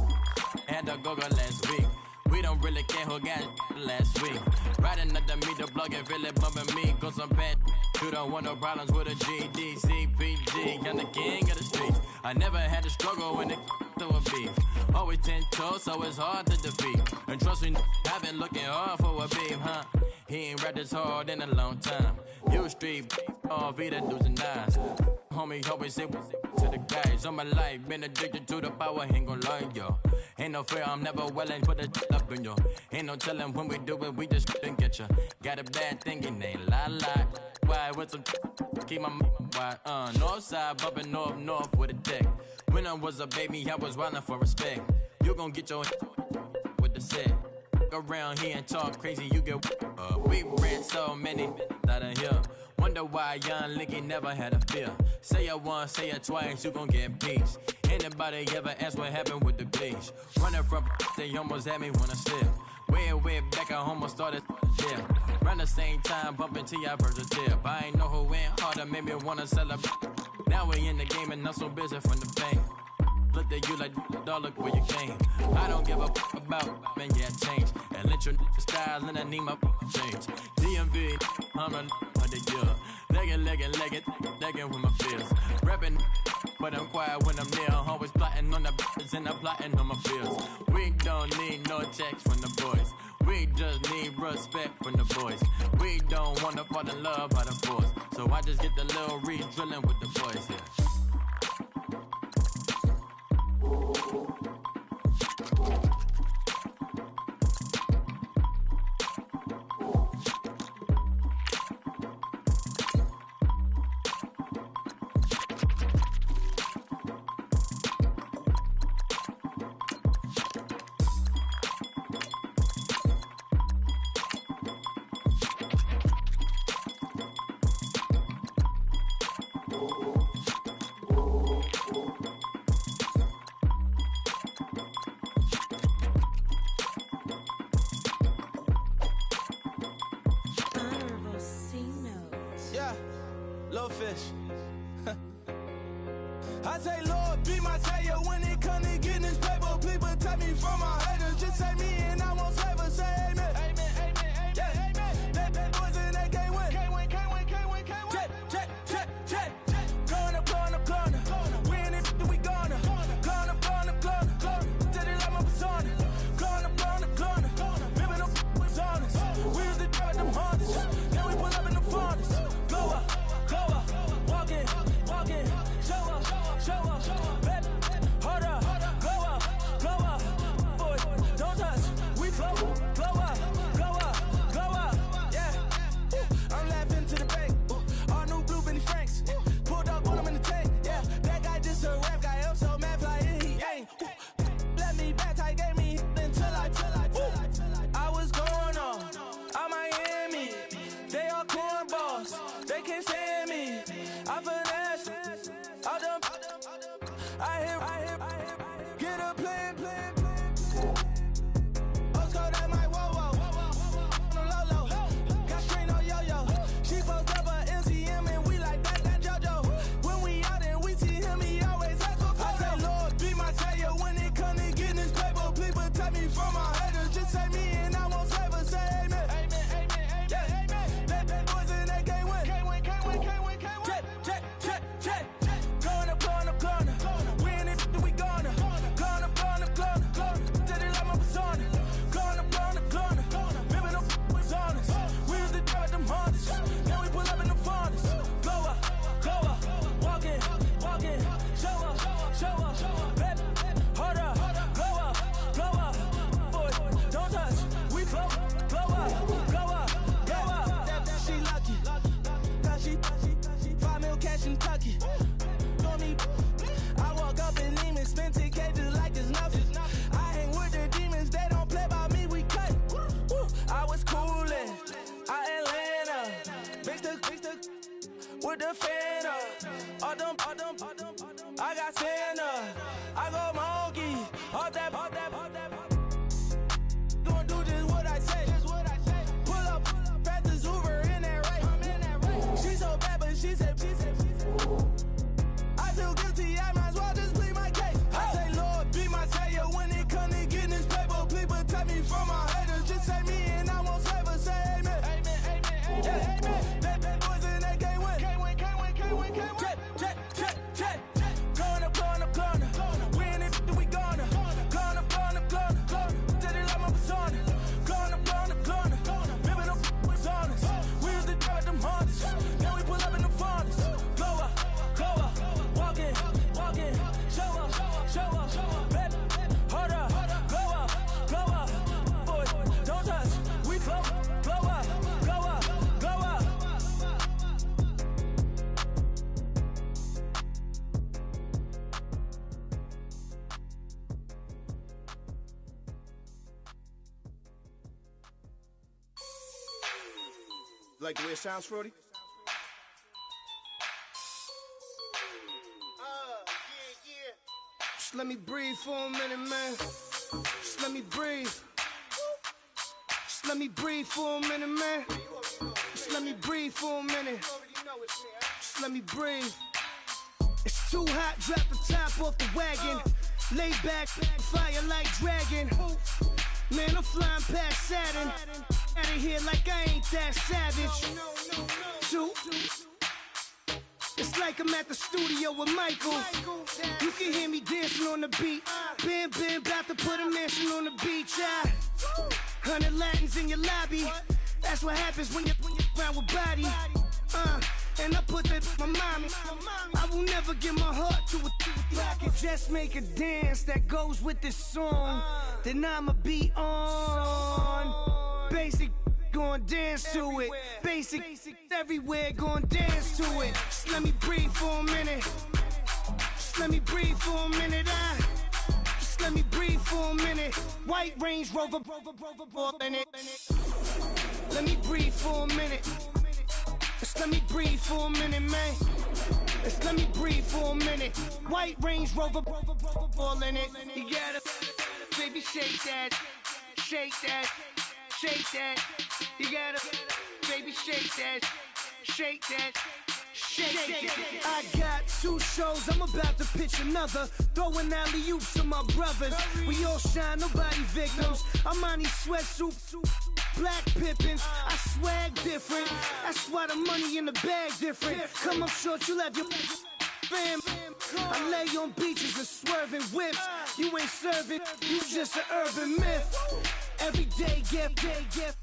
had the go-go last week. We don't really care who got it last week. Riding under me, the blog and really bumping me. Cause I'm bad. You don't want no problems with a GD, CPG. I'm the king of the streets. I never had to struggle when it to a beef. Always 10 toes, so it's hard to defeat. And trust me, I've been looking hard for a beef, huh? He ain't rapped this hard in a long time. You street, all Vita dudes and eyes. Homie always say to the guys on my life, been addicted to the power, ain't gon' lie, yo. Ain't no fear, I'm never willing, put the up in yo. Ain't no telling when we do it, we just didn't get ya. Got a bad thing, it ain't lie. Why with some keep my wide, north side, bumping north with a deck. When I was a baby, I was wildin' for respect. You gon' get your with the set. Around here and talk crazy, you get we ran so many out of here. Wonder why young Linky never had a fear. Say it once, say it twice, you gon' get peace. Anybody ever ask what happened with the bleach? Running from they almost had me when I slip. Way back, I almost started there. Around the same time, bumping to your versatile. I ain't know who went harder, made me wanna celebrate. Now we in the game and I'm so busy from the fame. Look at you like, dog, look where you came. I don't give a about, man, yeah, change. And let your style and I need my change. DMV, I'm a the year. Legging with my fears. Rapping, but I'm quiet when I'm near. Always plotting on the b****s and I'm plotting on my fears. We don't need no checks from the boys. We just need respect from the boys. We don't wanna fall in love by the force. So I just get the little reeds drilling with the boys here.
I say, Lord, be my savior when it comes to getting this paper. Please protect me from my haters. Just say me and I won't save her. Say amen. Amen, amen, amen, yeah. Amen. That boys and they can't win. Can't win, can't win, can't win, can't win. Check. Going up. We in it, we gonna. Going up. Till they like my persona. Going up. Living up was honest. We used to drive them Hondas. Then we pull up in the Fondas. Go up. Walking. Show up. Baby, hold up. Go up. Boy, don't touch. We flow up. Yeah. I'm laughing to the bank. All new blue Benny Franks. Pulled up on him in the tank. Yeah, that guy just a rap guy. I'm so mad fly in, he ain't. Let me back, tight gave me until I was going on Miami. They all cornballs. They can't stand me. I finesse. I done. I hear. Get a plan. Oscar, that might whoa. On the low. Got strain on yo-yo. She post up a MCM and we like that JoJo. When we out and we see him, he always ask for photo. I say, Lord, be my savior when it comes to getting this paper. Please protect me from my haters. Just say me and I won't save her. Say amen. Amen. Yeah. Amen. That boys and they can't win. Can't win. Check. Going up. We in it, we gonna. Going up. Till they like my persona. Going up. Living up was honest. We used to drive them Hondas. Then we pull up in the Fondas. Go up. Walking. Show up. Baby, hold up. Go up. Boy, don't touch. We flow up. She lucky. Cause she 5 mil cash in Kentucky. For me, I walk up in demons, spend 10K just like it's nothing. I hang with the demons, they don't play by me, we cut. I was coolin', Atlanta, mixed with the fan up. All them, I got Santa, I go monkey, all that. Gonna do just what I say. Pull up, fast as Uber in that race. She so bad, but she said. I feel guilty, I might as well just plead my case. I say, Lord, be my savior when it comes to getting this paper. Please protect me from my haters. Just say me and I won't save her. Say amen. Amen. Yeah. Amen. That boys and they can't win. Can't win. Check. Going up. We in it, we gonna. Going up. Till they like my persona. Going up. Living up was honest. We used to drive them Hondas. Then we pull up in the Fondas. Go up. Walking. Show up. Baby, hold up. Go up. Boy, don't touch. We flow up.
Like the way it sounds, Frody? Yeah. Just let me breathe for a minute, man. Just let me breathe. Just let me breathe for a minute, man. Just let me breathe for a minute. Just let me breathe. It's too hot, drop the top off the wagon. Lay back, fire like dragon. Man, I'm flying past Saturn. Out of here like I ain't that savage. Two. It's like I'm at the studio with Michael. You can hear me dancing on the beat. Bam, about to put a mansion on the beach. 100 Latins in your lobby. That's what happens when you're around with body. And I put that in my mommy. I will never give my heart to a I can just make a dance that goes with this song. Then I'ma be on. Basic, gon' dance to it. Basic, everywhere, gon' dance to it. Just let me breathe for a minute. Just let me breathe for a minute. Just let me breathe for a minute. White Range Rover, in it. Let me breathe for a minute. Just let me breathe for a minute, man. Just let me breathe for a minute. White Range Rover, all in it. You gotta, baby, shake that, shake that, shake that. You gotta, baby, shake that, shake that, I got 2 shows, I'm about to pitch another. Throwing alley-oops to my brothers. We all shine, nobody victims. I'm on these sweatsuits, black Pippins. I swag different. That's why the money in the bag different. Come up short, you left your fam. I lay on beaches and swerving whips. You ain't serving, you just an urban myth. Every day, get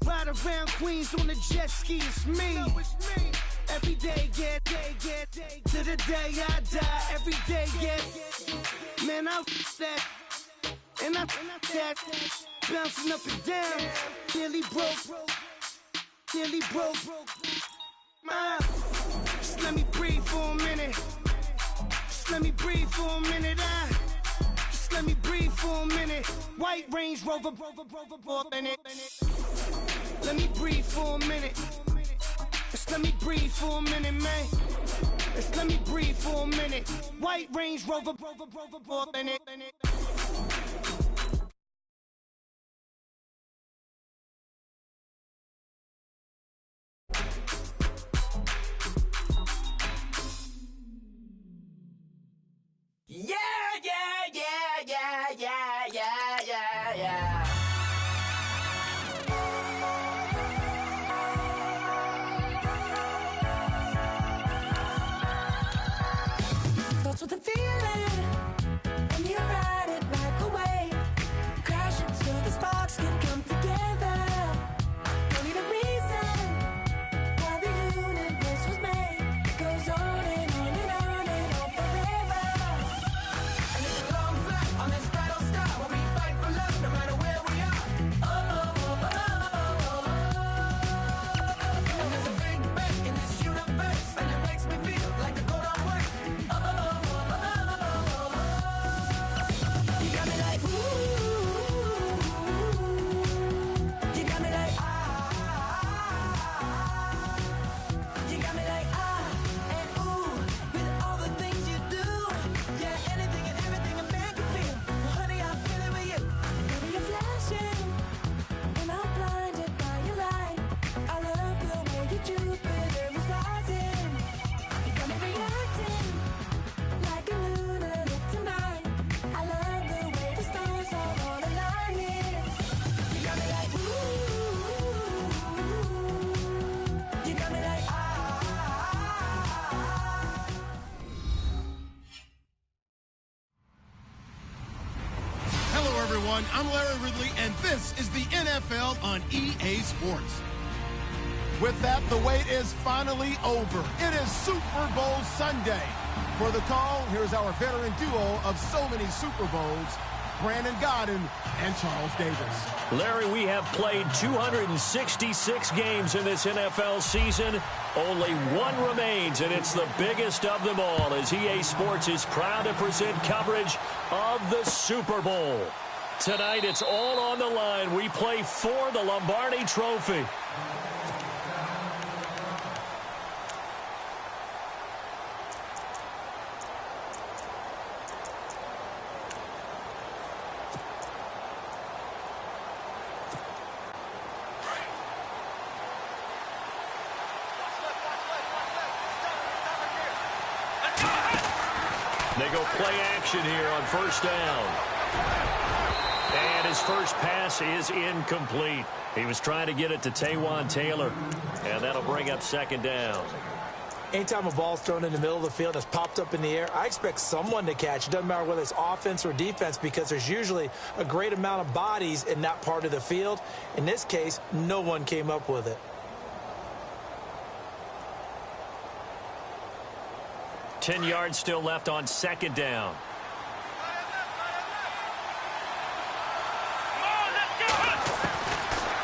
ride around Queens on the jet ski, it's me. Every day, get to the day I die. Every day, get man, I that and I that bouncing up and down. Nearly broke. Just let me breathe for a minute. Just let me breathe for a minute. Just let me breathe for a minute. White Range Rover, in it. Let me breathe for a minute. Just let me breathe for a minute, man. Just let me breathe for a minute. White Range Rover, in it.
Starts with a feeling, and you ride it like a wave. Crash until the sparks can come together. Don't need a reason why the universe was made. It goes on and on and on and on forever. And it's a long flight on this battle star where we fight for love no matter where we are. And there's a big bang in this universe, and it makes me feel like the go don't work. You got me like, ooh. You got me like, You got me like, and ooh. With all the things you do. Yeah, anything and everything a man can feel. Well, honey, I feel it with you. Baby, you're flashing, and I'm blinded by your light. I love the way you Jupiter is rising. You got me reacting like a lunatic tonight. I love the way the stars are all aligning. You got me like, ooh. You got me like,
Hello, everyone. I'm Larry Ridley, and this is the NFL on EA Sports. With that, the wait is finally over. It is Super Bowl Sunday. For the call, here's our veteran duo of so many Super Bowls, Brandon Godden and Charles Davis.
Larry, we have played 266 games in this NFL season. Only one remains, and it's the biggest of them all, as EA Sports is proud to present coverage of the Super Bowl. Tonight, it's all on the line. We play for the Lombardi Trophy. They go play action here on first down. And his first pass is incomplete. He was trying to get it to Taylor, and that'll bring up second down.
Anytime a ball's thrown in the middle of the field that's popped up in the air, I expect someone to catch. It doesn't matter whether it's offense or defense, because there's usually a great amount of bodies in that part of the field. In this case, no one came up with it.
10 yards still left on second down.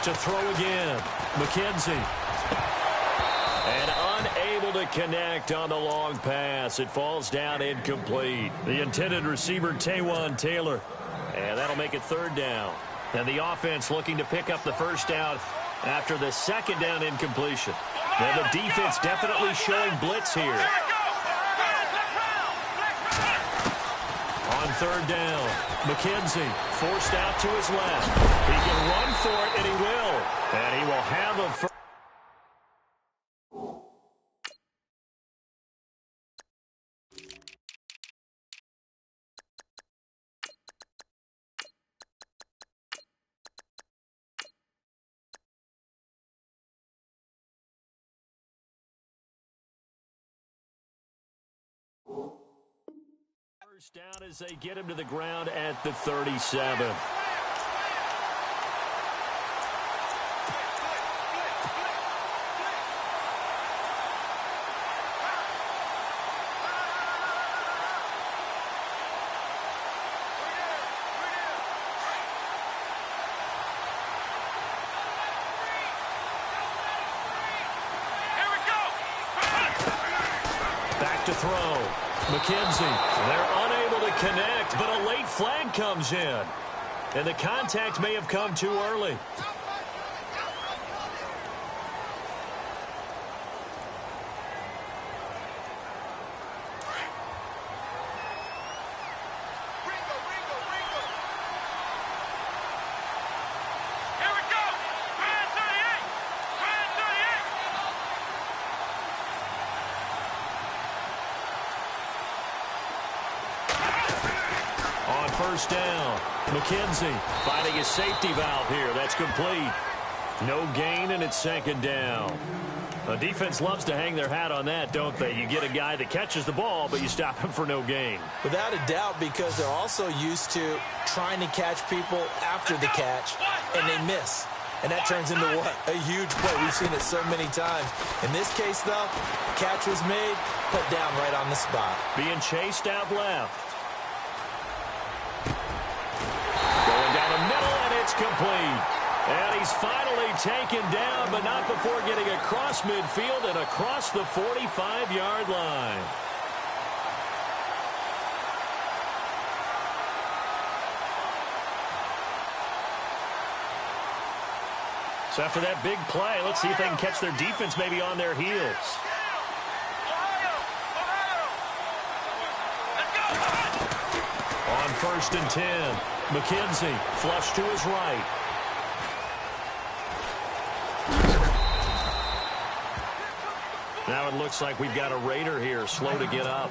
To throw again, McKenzie. And unable to connect on the long pass. It falls down incomplete. The intended receiver, Taylor. And that'll make it third down. And the offense looking to pick up the first down after the second down incompletion. And the defense definitely showing blitz here. On third down, McKenzie forced out to his left. He can run for it, and he will. And he will have a first. First down as they get him to the ground at the 37. Back to throw. McKenzie, they're unable to connect, but a late flag comes in. And the contact may have come too early. First down. McKenzie finding his safety valve here. That's complete. No gain, and it's second down. The defense loves to hang their hat on that, don't they? You get a guy that catches the ball, but you stop him for no gain.
Without a doubt, because they're also used to trying to catch people after the catch, and they miss. And that turns into what? A huge play. We've seen it so many times. In this case, though, catch was made, put down right on the spot.
Being chased out left. It's complete. And he's finally taken down, but not before getting across midfield and across the 45-yard line. So after that big play, let's see if they can catch their defense maybe on their heels. On first and 10. McKenzie, flush to his right. Now it looks like we've got a Raider here, slow to get up.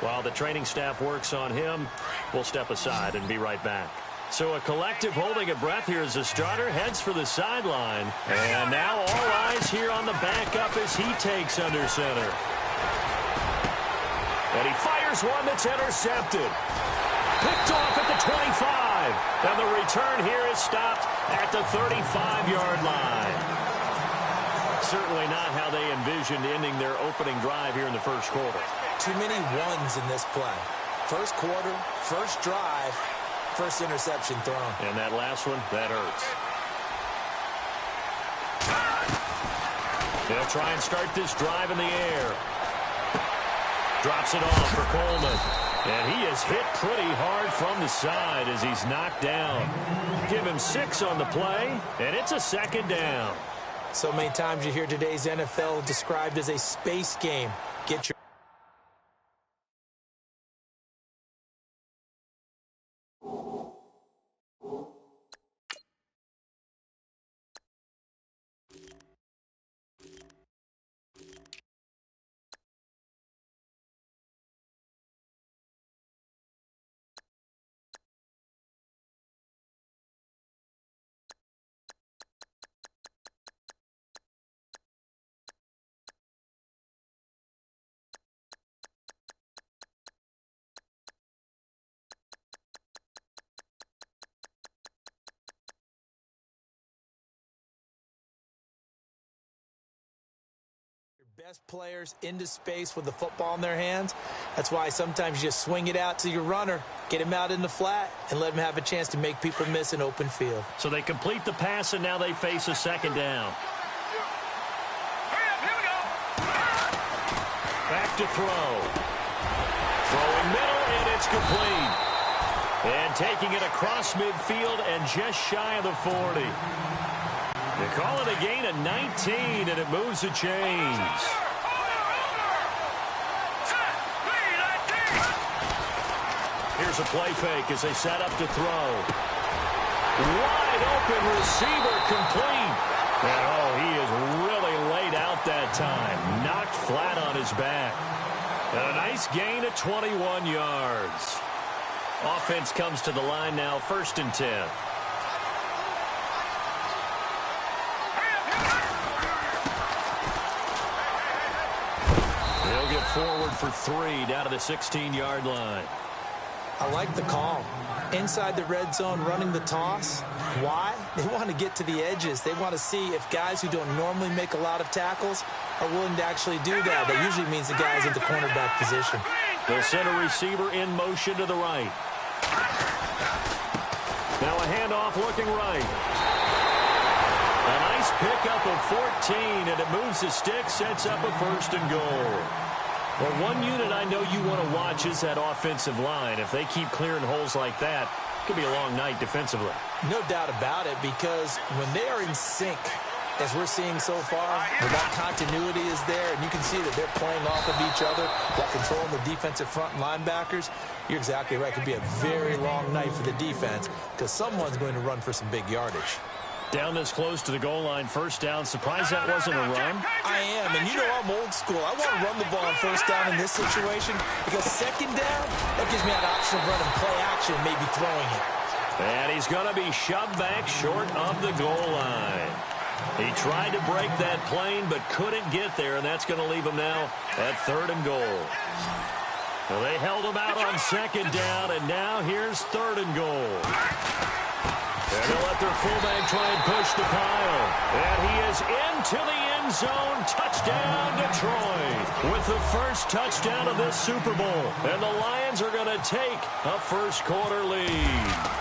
While the training staff works on him, we'll step aside and be right back. So a collective holding a breath here as the starter heads for the sideline. And now all eyes here on the backup as he takes under center. And he fires one that's intercepted. Picked off at the 25. And the return here is stopped at the 35-yard line. Certainly not how they envisioned ending their opening drive here in the first quarter.
Too many ones in this play. First quarter, first drive, first interception thrown.
And that last one, that hurts. They'll try and start this drive in the air. Drops it off for Coleman. And he is hit pretty hard from the side as he's knocked down. Give him 6 on the play, and it's a second down.
So many times you hear today's NFL described as a space game. Get your best players into space with the football in their hands. That's why sometimes you just swing it out to your runner, get him out in the flat, and let him have a chance to make people miss an open field.
So they complete the pass, and now they face a second down. Back to throw. Throwing middle, and it's complete. And taking it across midfield and just shy of the 40. They call it a gain of 19, and it moves the chains. Here's a play fake as they set up to throw. Wide open receiver complete. And, oh, he is really laid out that time. Knocked flat on his back. And a nice gain of 21 yards. Offense comes to the line now, first and 10. Forward for 3 down to the 16-yard line.
I like the call. Inside the red zone, running the toss. Why? They want to get to the edges. They want to see if guys who don't normally make a lot of tackles are willing to actually do that. That usually means the guy's in the cornerback position.
The center receiver in motion to the right. Now a handoff looking right. A nice pickup of 14, and it moves the stick, sets up a 1st and goal. Well, one unit I know you want to watch is that offensive line. If they keep clearing holes like that, it could be a long night defensively.
No doubt about it, because when they are in sync, as we're seeing so far, where that continuity is there, and you can see that they're playing off of each other while controlling the defensive front linebackers, you're exactly right. It could be a very long night for the defense because someone's going to run for some big yardage.
Down this close to the goal line, 1st down. Surprised that wasn't a run.
I am, and you know I'm old school. I want to run the ball on 1st down in this situation because 2nd down, that gives me an option of running play action, maybe throwing it.
And he's going to be shoved back short of the goal line. He tried to break that plane but couldn't get there, and that's going to leave him now at 3rd and goal. Well, they held him out on 2nd down, and now here's 3rd and goal. And they'll let their fullback try and push the pile. And he is into the end zone. Touchdown, Detroit. With the first touchdown of this Super Bowl. And the Lions are going to take a 1st quarter lead.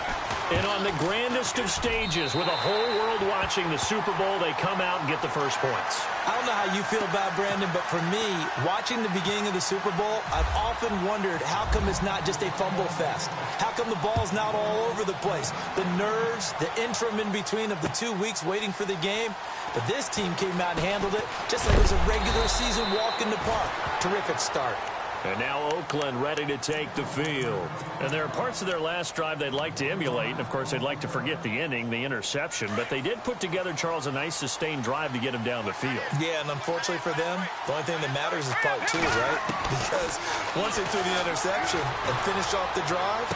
And on the grandest of stages, with the whole world watching the Super Bowl, they come out and get the first points.
I don't know how you feel about Brandon, but for me, watching the beginning of the Super Bowl, I've often wondered how come it's not just a fumble fest? How come the ball's not all over the place? The nerves, the interim in between of the 2 weeks waiting for the game. But this team came out and handled it just like it was a regular season walk in the park. Terrific start.
And now Oakland ready to take the field. And there are parts of their last drive they'd like to emulate. And, of course, they'd like to forget the inning, the interception. But they did put together, Charles, a nice sustained drive to get him down the field.
Yeah, and unfortunately for them, the only thing that matters is part 2, right? Because once they threw the interception and finished off the drive,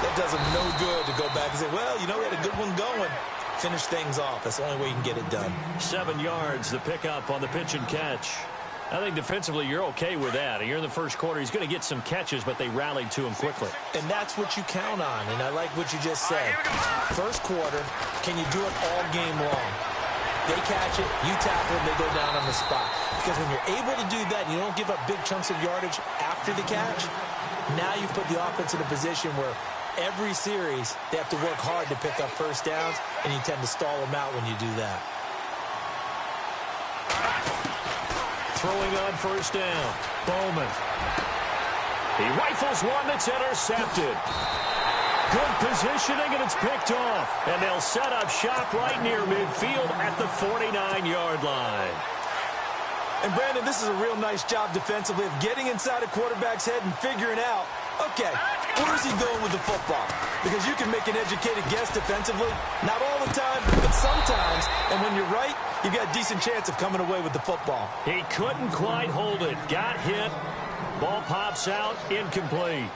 that does them no good to go back and say, well, you know, we had a good one going. Finish things off. That's the only way you can get it done.
7 yards, the pickup on the pitch and catch. I think defensively you're okay with that. Here in the 1st quarter, he's going to get some catches, but they rallied to him quickly.
And that's what you count on, and I like what you just said. 1st quarter, can you do it all game long? They catch it, you tackle them, they go down on the spot. Because when you're able to do that, and you don't give up big chunks of yardage after the catch, now you've put the offense in a position where every series they have to work hard to pick up 1st downs, and you tend to stall them out when you do that.
Throwing on 1st down. Bowman. He rifles one that's intercepted. Good positioning, and it's picked off. And they'll set up shop right near midfield at the 49-yard line.
And, Brandon, this is a real nice job defensively of getting inside a quarterback's head and figuring out, okay, where is he going with the football? Because you can make an educated guess defensively. Not all the time, but sometimes. And when you're right, you've got a decent chance of coming away with the football.
He couldn't quite hold it. Got hit. Ball pops out. Incomplete.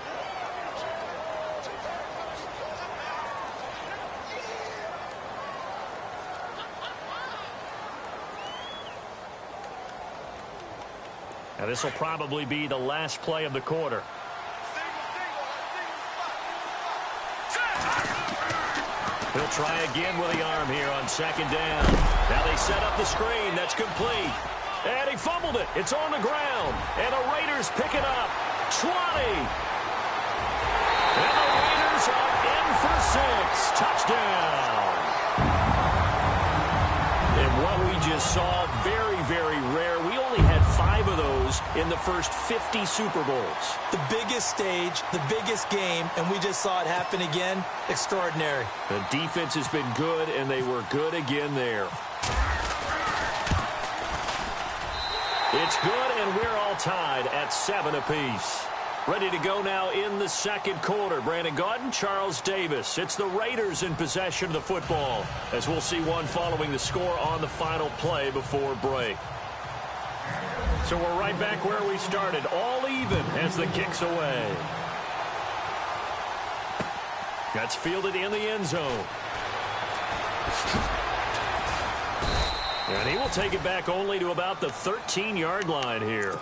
Now this will probably be the last play of the quarter. He'll try again with the arm here on 2nd down. Now they set up the screen. That's complete. And he fumbled it. It's on the ground. And the Raiders pick it up. 20. And the Raiders are in for 6. Touchdown. And what we just saw, very, very rare. We only had 5 of those in the first 50 Super Bowls.
The biggest stage, the biggest game, and we just saw it happen again. Extraordinary.
The defense has been good, and they were good again there. It's good, and we're all tied at 7 apiece. Ready to go now in the 2nd quarter. Brandon Gaudin, Charles Davis. It's the Raiders in possession of the football, as we'll see one following the score on the final play before break. So we're right back where we started, all even as the kick's away. That's fielded in the end zone. And he will take it back only to about the 13-yard line here.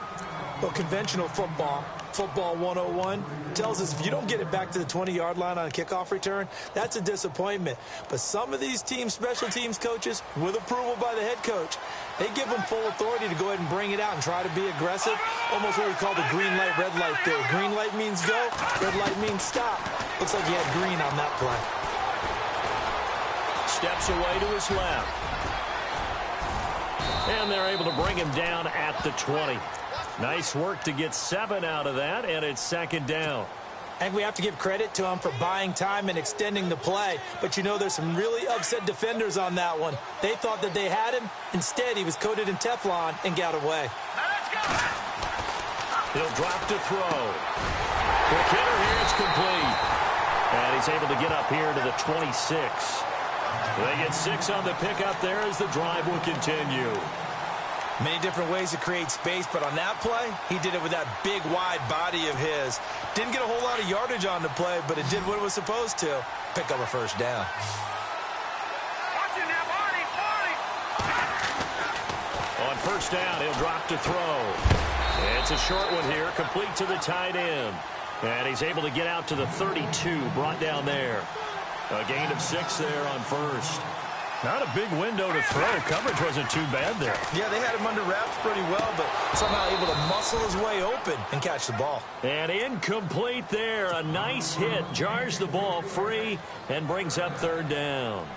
Well, conventional football, Football 101 tells us if you don't get it back to the 20-yard line on a kickoff return, that's a disappointment. But some of these special teams coaches, with approval by the head coach, they give them full authority to go ahead and bring it out and try to be aggressive. Almost what we call the green light, red light theory. Green light means go, red light means stop. Looks like he had green on that play.
Steps away to his left. And they're able to bring him down at the 20. Nice work to get 7 out of that, and it's second down.
And we have to give credit to him for buying time and extending the play. But, you know, there's some really upset defenders on that one. They thought that they had him. Instead, he was coated in Teflon and got away.
He'll drop to throw. Quick hitter here, it's complete. And he's able to get up here to the 26. They get 6 on the pickup there as the drive will continue.
Many different ways to create space, but on that play, he did it with that big, wide body of his. Didn't get a whole lot of yardage on the play, but it did what it was supposed to. Pick up a first down.
On first down, he'll drop to throw. It's a short one here, complete to the tight end. And he's able to get out to the 32, brought down there. A gain of 6 there on first. Not a big window to throw. Coverage wasn't too bad there.
Yeah, they had him under wraps pretty well, but somehow able to muscle his way open and catch the ball.
And incomplete there. A nice hit. Jars the ball free and brings up third down.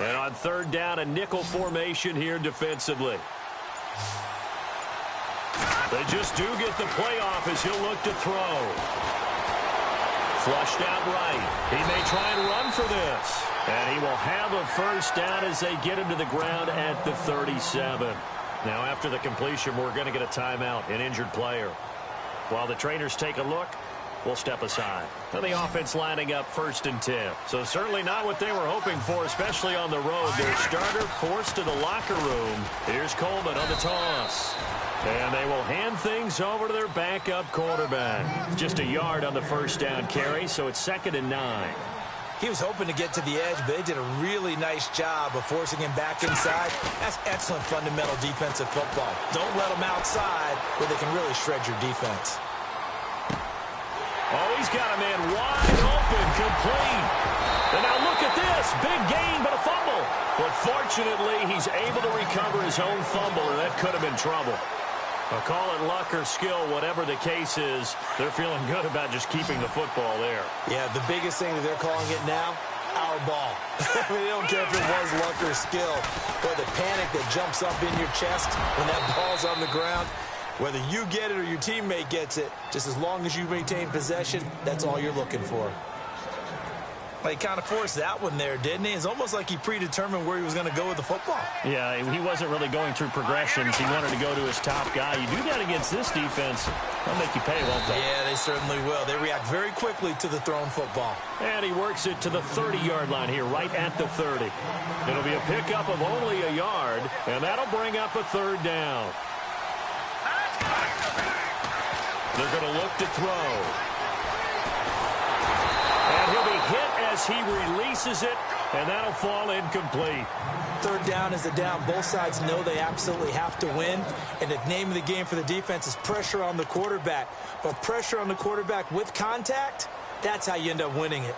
And on third down, a nickel formation here defensively. They just do get the play off as he'll look to throw. Flushed out right. He may try and run for this. And he will have a first down as they get him to the ground at the 37. Now after the completion, we're going to get a timeout, an injured player. While the trainers take a look, we'll step aside. Now the offense lining up 1st and 10. So certainly not what they were hoping for, especially on the road. Their starter forced to the locker room. Here's Coleman on the toss. And they will hand things over to their backup quarterback. Just a yard on the first down carry, so it's 2nd and 9.
He was hoping to get to the edge, but they did a really nice job of forcing him back inside. That's excellent fundamental defensive football. Don't let him outside where they can really shred your defense.
Oh, he's got a man wide open, complete. And now look at this. Big gain, but a fumble. But fortunately, he's able to recover his own fumble, and that could have been trouble. I'll call it luck or skill, whatever the case is. They're feeling good about just keeping the football there.
Yeah, the biggest thing that they're calling it now, our ball. I mean, they don't care if it was luck or skill. But the panic that jumps up in your chest when that ball's on the ground, whether you get it or your teammate gets it, just as long as you maintain possession, that's all you're looking for. Well, he kind of forced that one there, didn't he? It's almost like he predetermined where he was going to go with the football.
Yeah, he wasn't really going through progressions. He wanted to go to his top guy. You do that against this defense, they'll make you pay, won't they?
Yeah, they certainly will. They react very quickly to the thrown football.
And he works it to the 30-yard line here, right at the 30. It'll be a pickup of only a yard, and that'll bring up a third down. They're going to look to throw. And he'll be hit as he releases it, and that'll fall incomplete.
Third down is a down. Both sides know they absolutely have to win, and the name of the game for the defense is pressure on the quarterback. But pressure on the quarterback with contact, that's how you end up winning it.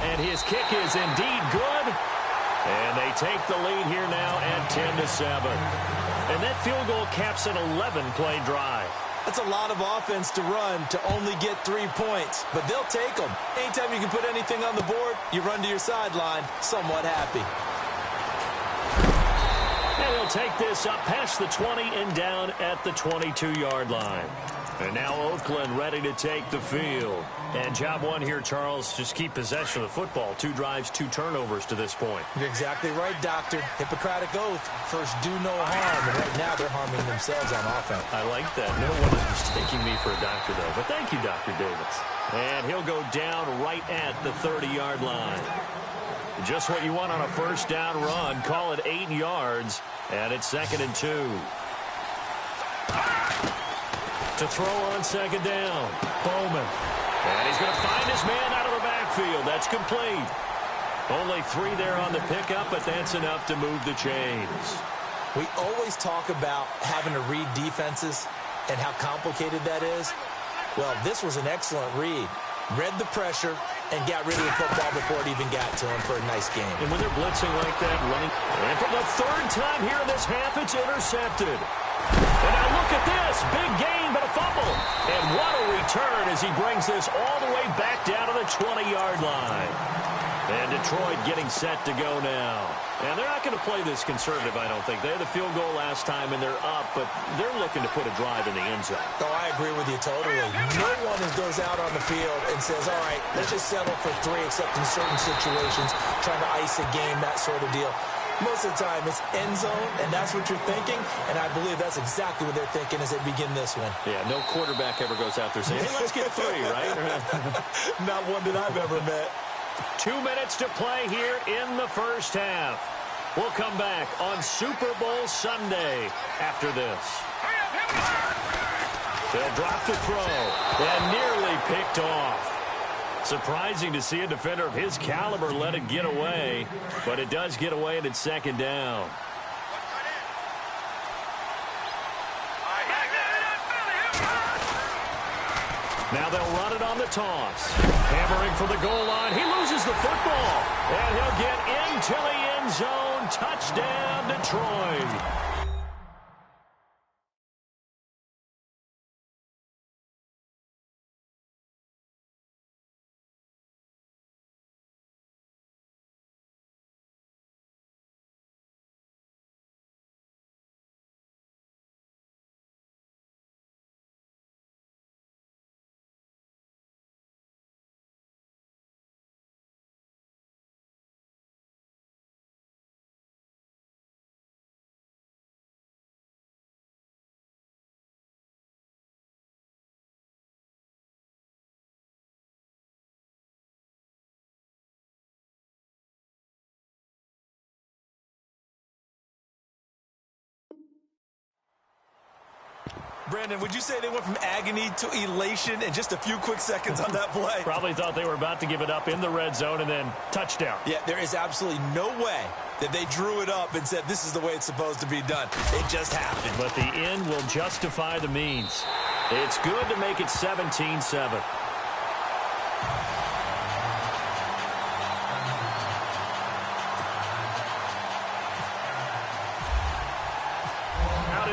And his kick is indeed good. And they take the lead here now at 10-7. And that field goal caps an 11-play drive.
That's a lot of offense to run to only get 3 points, but they'll take them. Anytime you can put anything on the board, you run to your sideline somewhat happy.
And he'll take this up past the 20 and down at the 22-yard line. And now Oakland ready to take the field. And job one here, Charles, just keep possession of the football. 2 drives, 2 turnovers to this point.
You're exactly right, Doctor. Hippocratic oath. First, do no harm. And right now, they're harming themselves on offense.
I like that. No one is mistaking me for a doctor, though. But thank you, Dr. Davis. And he'll go down right at the 30-yard line. Just what you want on a first down run. Call it 8 yards. And it's 2nd and 2. To throw on 2nd down. Bowman. And he's going to find his man out of the backfield. That's complete. Only 3 there on the pickup, but that's enough to move the chains.
We always talk about having to read defenses and how complicated that is. Well, this was an excellent read. Read the pressure and got rid of the football before it even got to him for a nice game.
And when they're blitzing like that, running. And for the 3rd time here in this half, it's intercepted. And now look at this. Big gain, but a fumble. And what a return as he brings this all the way back down to the 20-yard line. And Detroit getting set to go now. And they're not going to play this conservative, I don't think. They had the field goal last time, and they're up, but they're looking to put a drive in the end zone.
Oh, I agree with you totally. No one goes out on the field and says, all right, let's just settle for 3, except in certain situations, trying to ice a game, that sort of deal. Most of the time, it's end zone, and that's what you're thinking, and I believe that's exactly what they're thinking as they begin this one.
Yeah, no quarterback ever goes out there saying, hey, let's get 3, right?
Not one that I've ever met.
2 minutes to play here in the first half. We'll come back on Super Bowl Sunday after this. They'll drop the throw and nearly picked off. Surprising to see a defender of his caliber let it get away, but it does get away and it's 2nd down. Now they'll run it on the toss. Hammering for the goal line. He loses the football. And he'll get into the end zone. Touchdown, Detroit.
Brandon, would you say they went from agony to elation in just a few quick seconds on that play?
Probably thought they were about to give it up in the red zone and then touchdown.
Yeah, there is absolutely no way that they drew it up and said this is the way it's supposed to be done. It just happened.
But the end will justify the means. It's good to make it 17-7.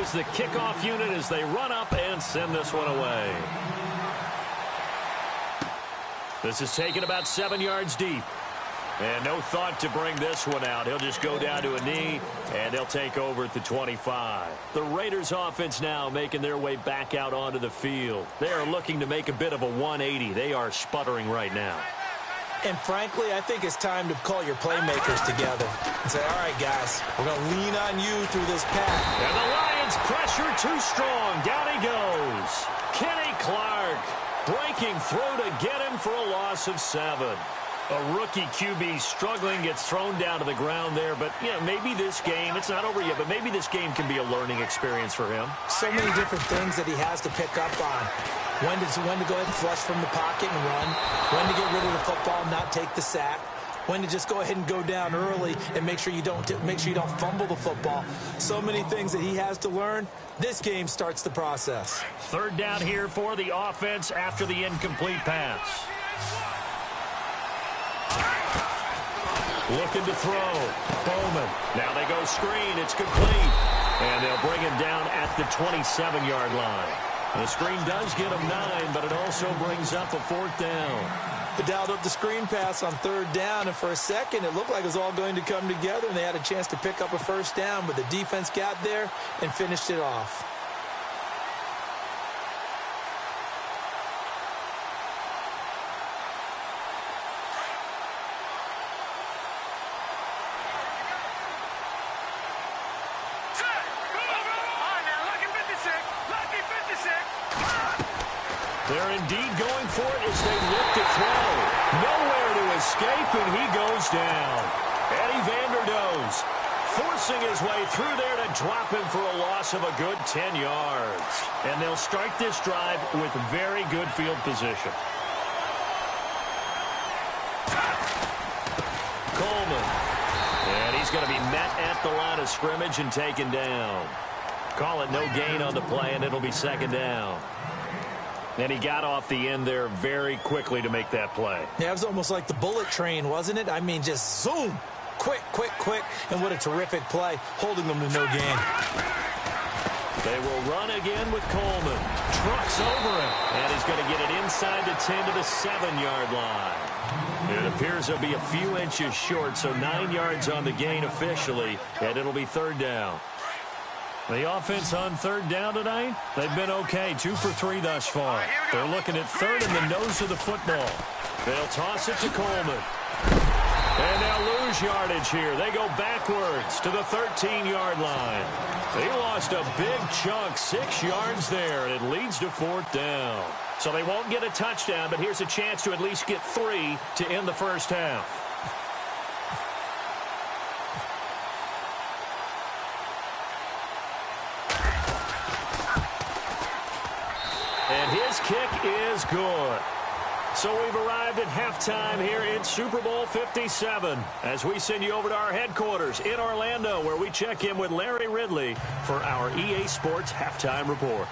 Is the kickoff unit as they run up and send this one away. This is taken about 7 yards deep. And no thought to bring this one out. He'll just go down to a knee, and they'll take over at the 25. The Raiders offense now making their way back out onto the field. They are looking to make a bit of a 180. They are sputtering right now.
And frankly, I think it's time to call your playmakers together and say, all right, guys, we're going to lean on you through this path.
And the Lions pressure too strong. Down he goes. Kenny Clark breaking through to get him for a loss of 7. A rookie QB struggling, gets thrown down to the ground there. But, you know, maybe this game, it's not over yet, but maybe this game can be a learning experience for him.
So many different things that he has to pick up on. When to go ahead and flush from the pocket and run. When to get rid of the football and not take the sack. When to just go ahead and go down early and make sure you don't fumble the football. So many things that he has to learn. This game starts the process.
3rd down here for the offense after the incomplete pass. Looking to throw. Bowman. Now they go screen. It's complete. And they'll bring him down at the 27-yard line. The screen does get him 9, but it also brings up a 4th down.
They dialed up the screen pass on 3rd down, and for a second it looked like it was all going to come together, and they had a chance to pick up a 1st down, but the defense got there and finished it off.
indeed going for it as they look to throw. Nowhere to escape, and he goes down. Eddie Vanderdoes forcing his way through there to drop him for a loss of a good 10 yards. And they'll start this drive with very good field position. Coleman. And he's going to be met at the line of scrimmage and taken down. Call it no gain on the play, and it'll be second down. And he got off the end there very quickly to make that play.
Yeah, it was almost like the bullet train, wasn't it? I mean, just zoom. Quick, quick, quick. And what a terrific play, holding them to no gain.
They will run again with Coleman. Trucks over him. And he's going to get it inside the 10 to the 7-yard line. It appears he'll be a few inches short, so 9 yards on the gain officially, and it'll be third down. The offense on third down tonight, they've been okay, 2 for 3 thus far. They're looking at third in the nose of the football. They'll toss it to Coleman. And they'll lose yardage here. They go backwards to the 13-yard line. They lost a big chunk, 6 yards there, and it leads to fourth down. So they won't get a touchdown, but here's a chance to at least get 3 to end the first half. And his kick is good. So we've arrived at halftime here in Super Bowl 57 as we send you over to our headquarters in Orlando, where we check in with Larry Ridley for our EA Sports Halftime Report.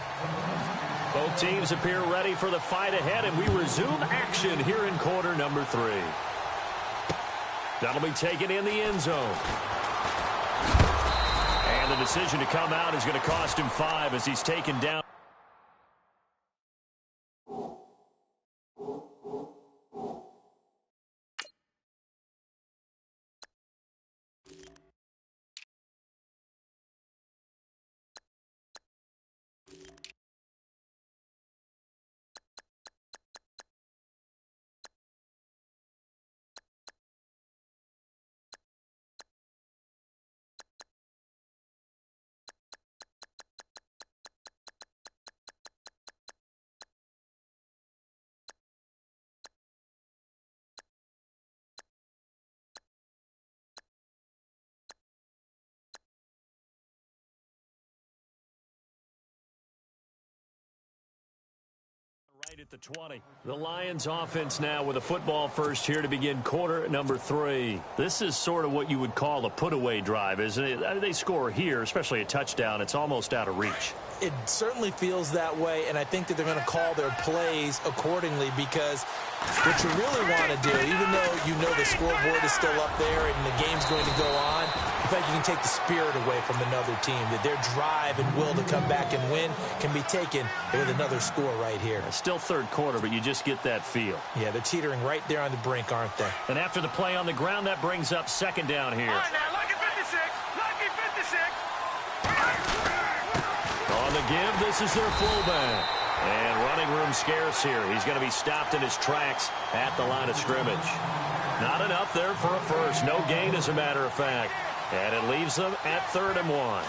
Both teams appear ready for the fight ahead, and we resume action here in quarter number 3. That'll be taken in the end zone. And the decision to come out is going to cost him 5 as he's taken down. Right at the 20. The Lions offense now with a football first here to begin quarter number 3. This is sort of what you would call a put-away drive, isn't it? They score here, especially a touchdown. It's almost out of reach.
It certainly feels that way, and I think that they're going to call their plays accordingly, because what you really want to do, even though you know the scoreboard is still up there and the game's going to go on, in fact, you can take the spirit away from another team, that their drive and will to come back and win can be taken with another score right here.
It's still third quarter, but you just get that feel.
Yeah, they're teetering right there on the brink, aren't they?
And after the play on the ground, that brings up second down here.
All right, now, lucky 56. Lucky 56.
On the give, this is their fullback. And running room scarce here. He's going to be stopped in his tracks at the line of scrimmage. Not enough there for a first. No gain, as a matter of fact. And it leaves them at 3rd and 1.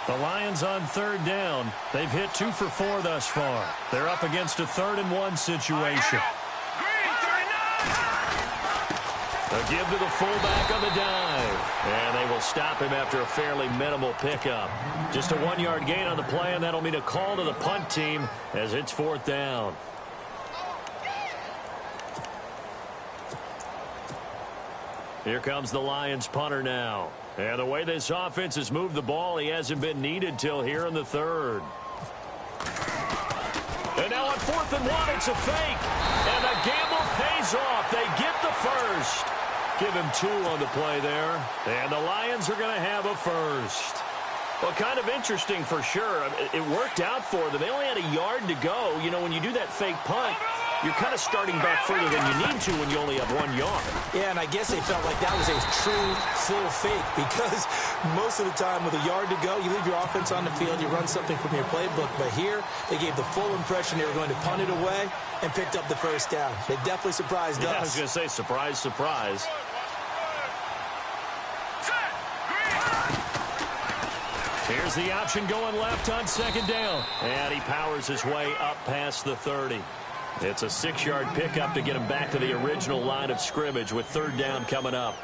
The Lions on third down. They've hit 2 for 4 thus far. They're up against a 3rd and 1 situation. A give to the fullback on the dive. And they will stop him after a fairly minimal pickup. Just a 1-yard gain on the play, and that'll mean a call to the punt team as it's 4th down. Here comes the Lions punter now. And the way this offense has moved the ball, he hasn't been needed till here in the 3rd. And now on 4th and 1, it's a fake. And the gamble pays off. They get the first. Give him 2 on the play there. And the Lions are going to have a first. Well, kind of interesting for sure. It worked out for them. They only had a yard to go. You know, when you do that fake punt, you're kind of starting back further than you need to when you only have 1 yard.
Yeah, and I guess they felt like that was a true full fake, because most of the time with a yard to go, you leave your offense on the field, you run something from your playbook. But here, they gave the full impression they were going to punt it away and picked up the first down. They definitely surprised us.
I was going to say, surprise, surprise. Here's the option going left on 2nd down. And he powers his way up past the 30. It's a 6-yard pickup to get him back to the original line of scrimmage with 3rd down coming up.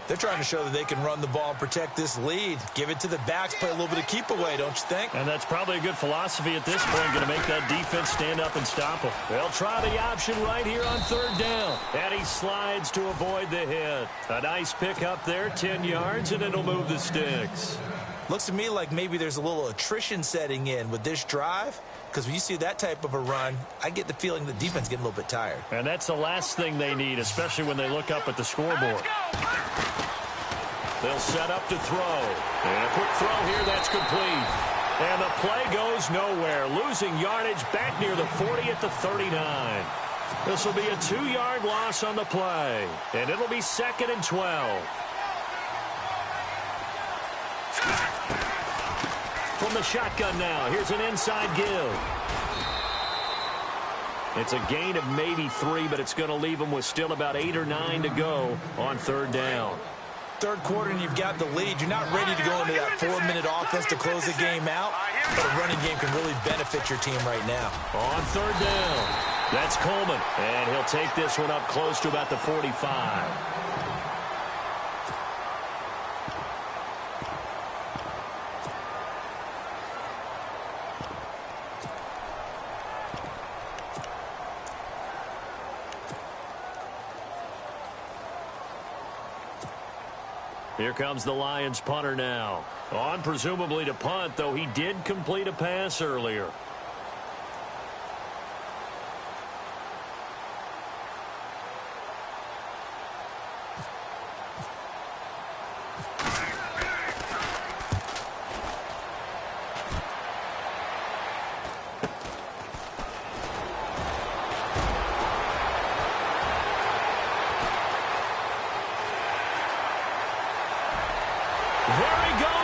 They're trying to show that they can run the ball and protect this lead. Give it to the backs, play a little bit of keep away, don't you think?
And that's probably a good philosophy at this point, going to make that defense stand up and stop them. They'll try the option right here on 3rd down. And he slides to avoid the hit. A nice pickup there, 10 yards, and it'll move the sticks.
Looks to me like maybe there's a little attrition setting in with this drive, because when you see that type of a run, I get the feeling the defense is getting a little bit tired.
And that's the last thing they need, especially when they look up at the scoreboard. They'll set up to throw. And a quick throw here, that's complete. And the play goes nowhere, losing yardage back near the 40 at the 39. This will be a 2-yard loss on the play, and it'll be 2nd and 12. From the shotgun now, here's an inside give. It's a gain of maybe 3, but it's going to leave them with still about 8 or 9 to go on 3rd down.
3rd quarter and you've got the lead. You're not ready to go into that 4-minute offense to close the game out, but a running game can really benefit your team right now.
On 3rd down, that's Coleman, and he'll take this one up close to about the 45. Here comes the Lions punter now. On presumably to punt, though he did complete a pass earlier.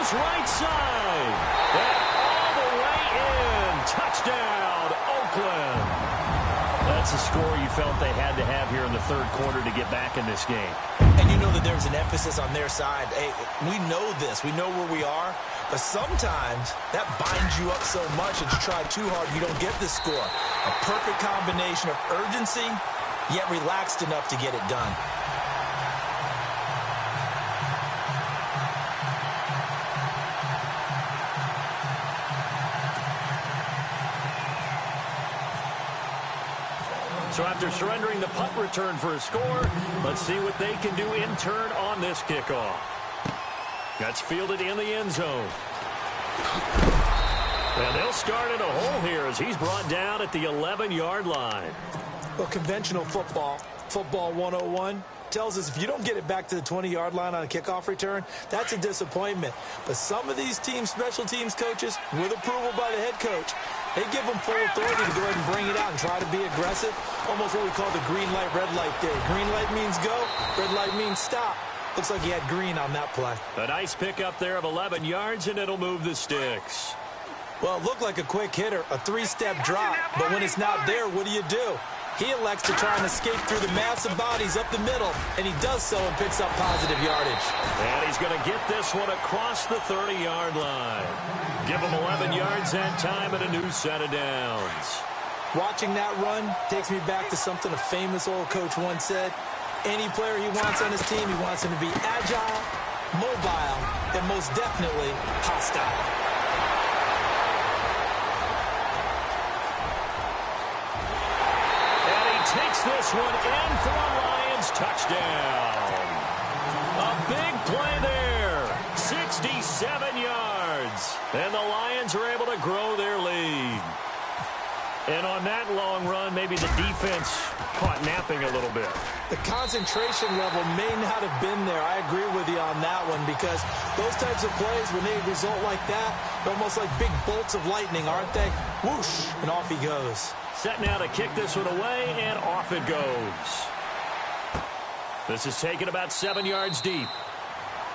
Right side. And all the way in. Touchdown, Oakland. That's a score you felt they had to have here in the 3rd quarter to get back in this game.
And you know that there's an emphasis on their side. Hey, we know this. We know where we are. But sometimes that binds you up so much that you try too hard, you don't get this score. A perfect combination of urgency, yet relaxed enough to get it done.
So after surrendering the punt return for a score, let's see what they can do in turn on this kickoff. That's fielded in the end zone. And they'll start in a hole here as he's brought down at the 11-yard line.
Well, conventional football 101, tells us if you don't get it back to the 20-yard line on a kickoff return, that's a disappointment. But some of these teams, special teams coaches, with approval by the head coach, they give them full authority to go ahead and bring it out and try to be aggressive. Almost what we call the green light, red light theory. Green light means go, red light means stop. Looks like he had green on that play.
A nice pickup there of 11 yards, and it'll move the sticks.
Well, it looked like a quick hitter, a 3-step drop. But when it's not there, what do? He elects to try and escape through the massive bodies up the middle, and he does so and picks up positive yardage.
And he's going to get this one across the 30-yard line. Give him 11 yards that time and a new set of downs.
Watching that run takes me back to something a famous old coach once said. Any player he wants on his team, he wants him to be agile, mobile, and most definitely hostile.
Takes this one in for a Lions touchdown. A big play there. 67 yards. And the Lions are able to grow their lead. And on that long run, maybe the defense caught napping a little bit.
The concentration level may not have been there. I agree with you on that one because those types of plays, when they result like that, they're almost like big bolts of lightning, aren't they? Whoosh, and off he goes.
Set now to kick this one away, and off it goes. This is taken about 7 yards deep.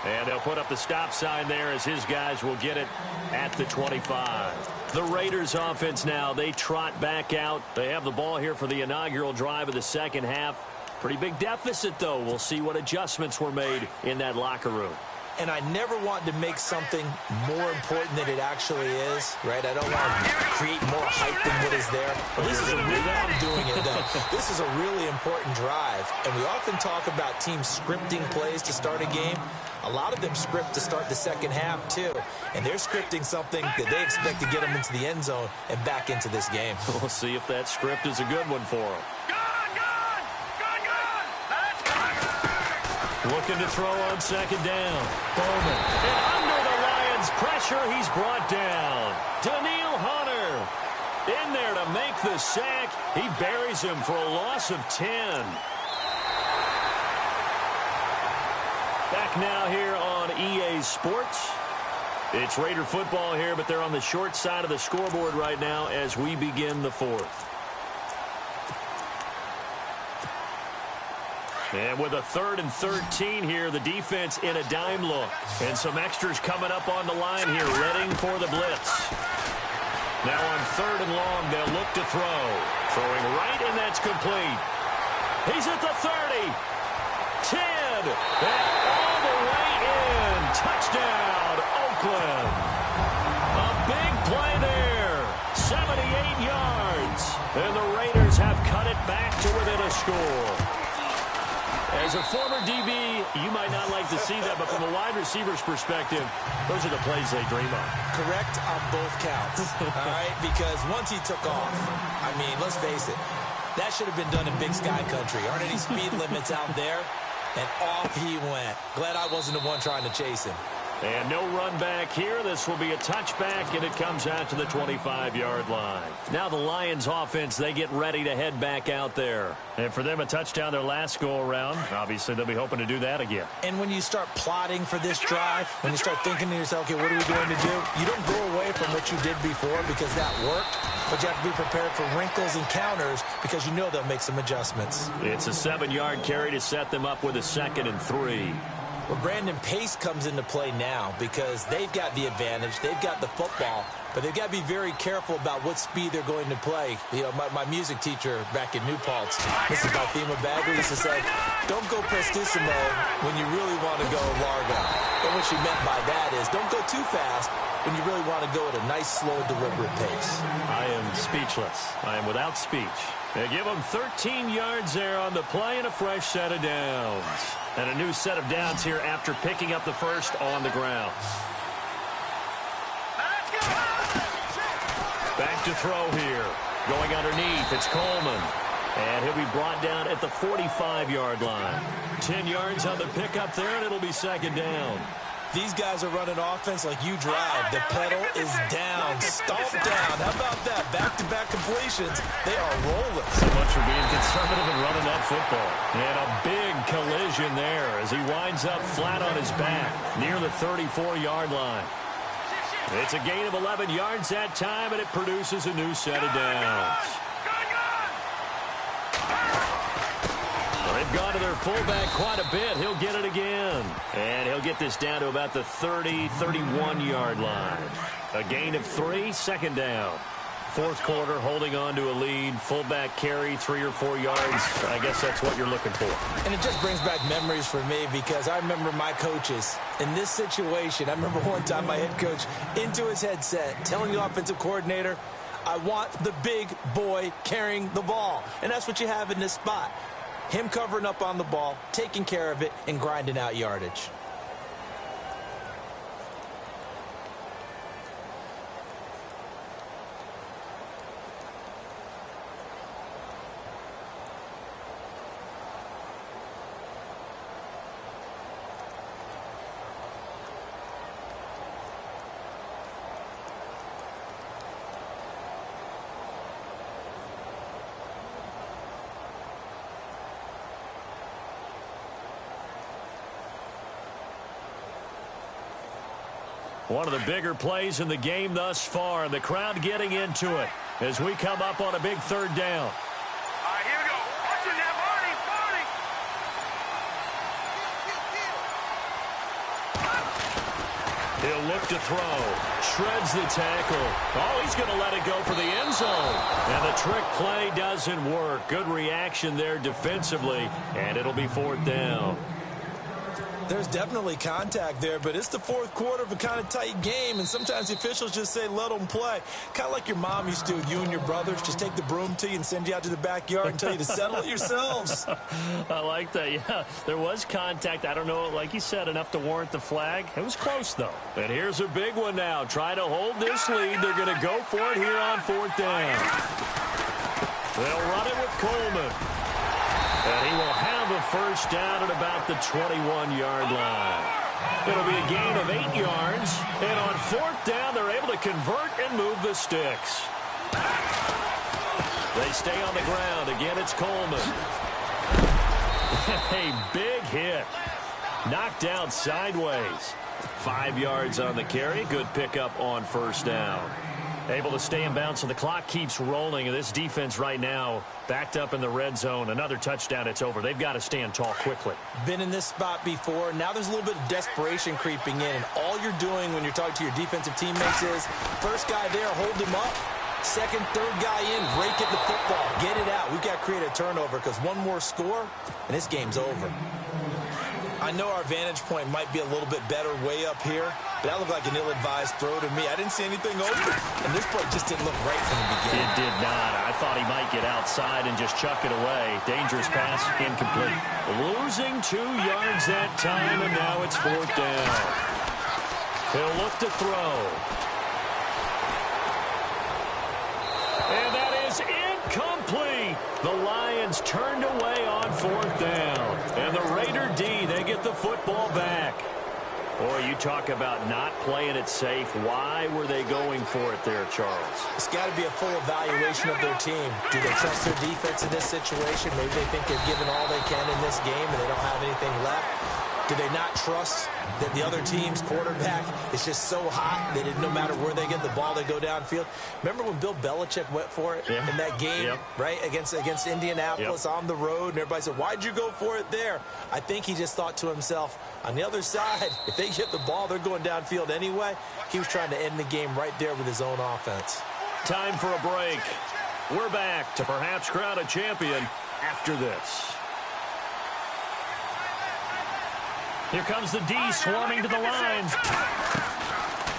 And they'll put up the stop sign there as his guys will get it at the 25. The Raiders offense now, they trot back out. They have the ball here for the inaugural drive of the second half. Pretty big deficit, though. We'll see what adjustments were made in that locker room.
and I never want to make something more important than it actually is, right? I don't want to create more hype than what is there. But this is I'm doing it, though. This is a really important drive, and we often talk about teams scripting plays to start a game. A lot of them script to start the second half, too, and they're scripting something that they expect to get them into the end zone and back into this game.
We'll see if that script is a good one for them. Looking to throw on second down. Bowman. And under the Lions' pressure, he's brought down. Daniil Hunter in there to make the sack. He buries him for a loss of 10. Back now here on EA Sports. It's Raider football here, but they're on the short side of the scoreboard right now as we begin the fourth. And with a 3rd and 13 here, the defense in a dime look. And some extras coming up on the line here, readying for the blitz. Now on 3rd and long, they'll look to throw. Throwing right, and that's complete. He's at the 30. 10. And all the way in. Touchdown, Oakland. A big play there. 78 yards. And the Raiders have cut it back to within a score. As a former DB, you might not like to see that, but from a wide receiver's perspective, those are the plays they dream of.
Correct on both counts, all right? Because once he took off, I mean, let's face it, that should have been done in Big Sky Country. Aren't any speed limits out there? And off he went. Glad I wasn't the one trying to chase him.
And no run back here. This will be a touchback, and it comes out to the 25-yard line. Now the Lions offense, they get ready to head back out there. And for them, a touchdown their last go-around. Obviously, they'll be hoping to do that again.
And when you start plotting for this drive, when you start thinking to yourself, okay, what are we going to do? You don't go away from what you did before because that worked, but you have to be prepared for wrinkles and counters because you know they'll make some adjustments.
It's a 7-yard carry to set them up with a 2nd and 3.
Well, Brandon, pace comes into play now because they've got the advantage. They've got the football, but they've got to be very careful about what speed they're going to play. You know, my music teacher back in New Paltz, Mrs. Balthema Bagley, used to say, don't go prestissimo when you really want to go largo. And what she meant by that is don't go too fast when you really want to go at a nice, slow, deliberate pace.
I am speechless. I am without speech. They give them 13 yards there on the play and a fresh set of downs. And a new set of downs here after picking up the first on the ground. Back to throw here. Going underneath, it's Coleman. And he'll be brought down at the 45-yard line. 10 yards on the pickup there, and it'll be 2nd down.
These guys are running offense like you drive. The pedal is down, stomped down. How about that? Back-to-back completions. They are rolling.
So much for being conservative and running that football. And a big collision there as he winds up flat on his back near the 34-yard line. It's a gain of 11 yards that time, and it produces a new set of downs. They've gone to their fullback quite a bit. He'll get it again. And he'll get this down to about the 30, 31-yard line. A gain of 3, 2nd down. 4th quarter, holding on to a lead. Fullback carry, 3 or 4 yards. I guess that's what you're looking for.
And it just brings back memories for me because I remember my coaches in this situation. I remember one time my head coach into his headset telling the offensive coordinator, I want the big boy carrying the ball. And that's what you have in this spot. Him covering up on the ball, taking care of it, and grinding out yardage.
One of the bigger plays in the game thus far, and the crowd getting into it as we come up on a big 3rd down.
All right, here we go. Watch it now, Barney.
He'll look to throw. Shreds the tackle. Oh, he's going to let it go for the end zone. And the trick play doesn't work. Good reaction there defensively, and it'll be 4th down.
There's definitely contact there, but it's the fourth quarter of a kind of tight game, and sometimes the officials just say, let them play. Kind of like your mom used to with you and your brothers. Just take the broom to you and send you out to the backyard and tell you to settle it yourselves.
I like that, yeah. There was contact. I don't know, like you said, enough to warrant the flag. It was close, though. And here's a big one now. Trying to hold this lead. They're going to go for it here on fourth down. They'll run it with Coleman. And he will have a first down at about the 21-yard line. It'll be a gain of 8 yards. And on fourth down, they're able to convert and move the sticks. They stay on the ground. Again, it's Coleman. A big hit. Knocked down sideways. 5 yards on the carry. Good pickup on first down. Able to stay in bounds, so the clock keeps rolling. And this defense right now backed up in the red zone. Another touchdown, it's over. They've got to stand tall quickly.
Been in this spot before. Now there's a little bit of desperation creeping in. And all you're doing when you're talking to your defensive teammates is, first guy there, hold him up. Second, third guy in, rake at the football. Get it out. We've got to create a turnover because one more score, and this game's over. I know our vantage point might be a little bit better way up here, but that looked like an ill-advised throw to me. I didn't see anything open, and this play just didn't look right from the beginning.
It did not. I thought he might get outside and just chuck it away. Dangerous pass, incomplete. Losing 2 yards that time, and now it's fourth down. He'll look to throw. And that is incomplete. The Lions turned away on fourth down. And the Raider D, they get the football back. Boy, you talk about not playing it safe. Why were they going for it there, Charles?
It's got to be a full evaluation of their team. Do they trust their defense in this situation? Maybe they think they've given all they can in this game and they don't have anything left. Do they not trust that the other team's quarterback is just so hot that no matter where they get the ball, they go downfield? Remember when Bill Belichick went for it in that game, right, against Indianapolis on the road, and everybody said, why'd you go for it there? I think he just thought to himself, on the other side, if they get the ball, they're going downfield anyway. He was trying to end the game right there with his own offense.
Time for a break. We're back to perhaps crown a champion after this. Here comes the D swarming to the line.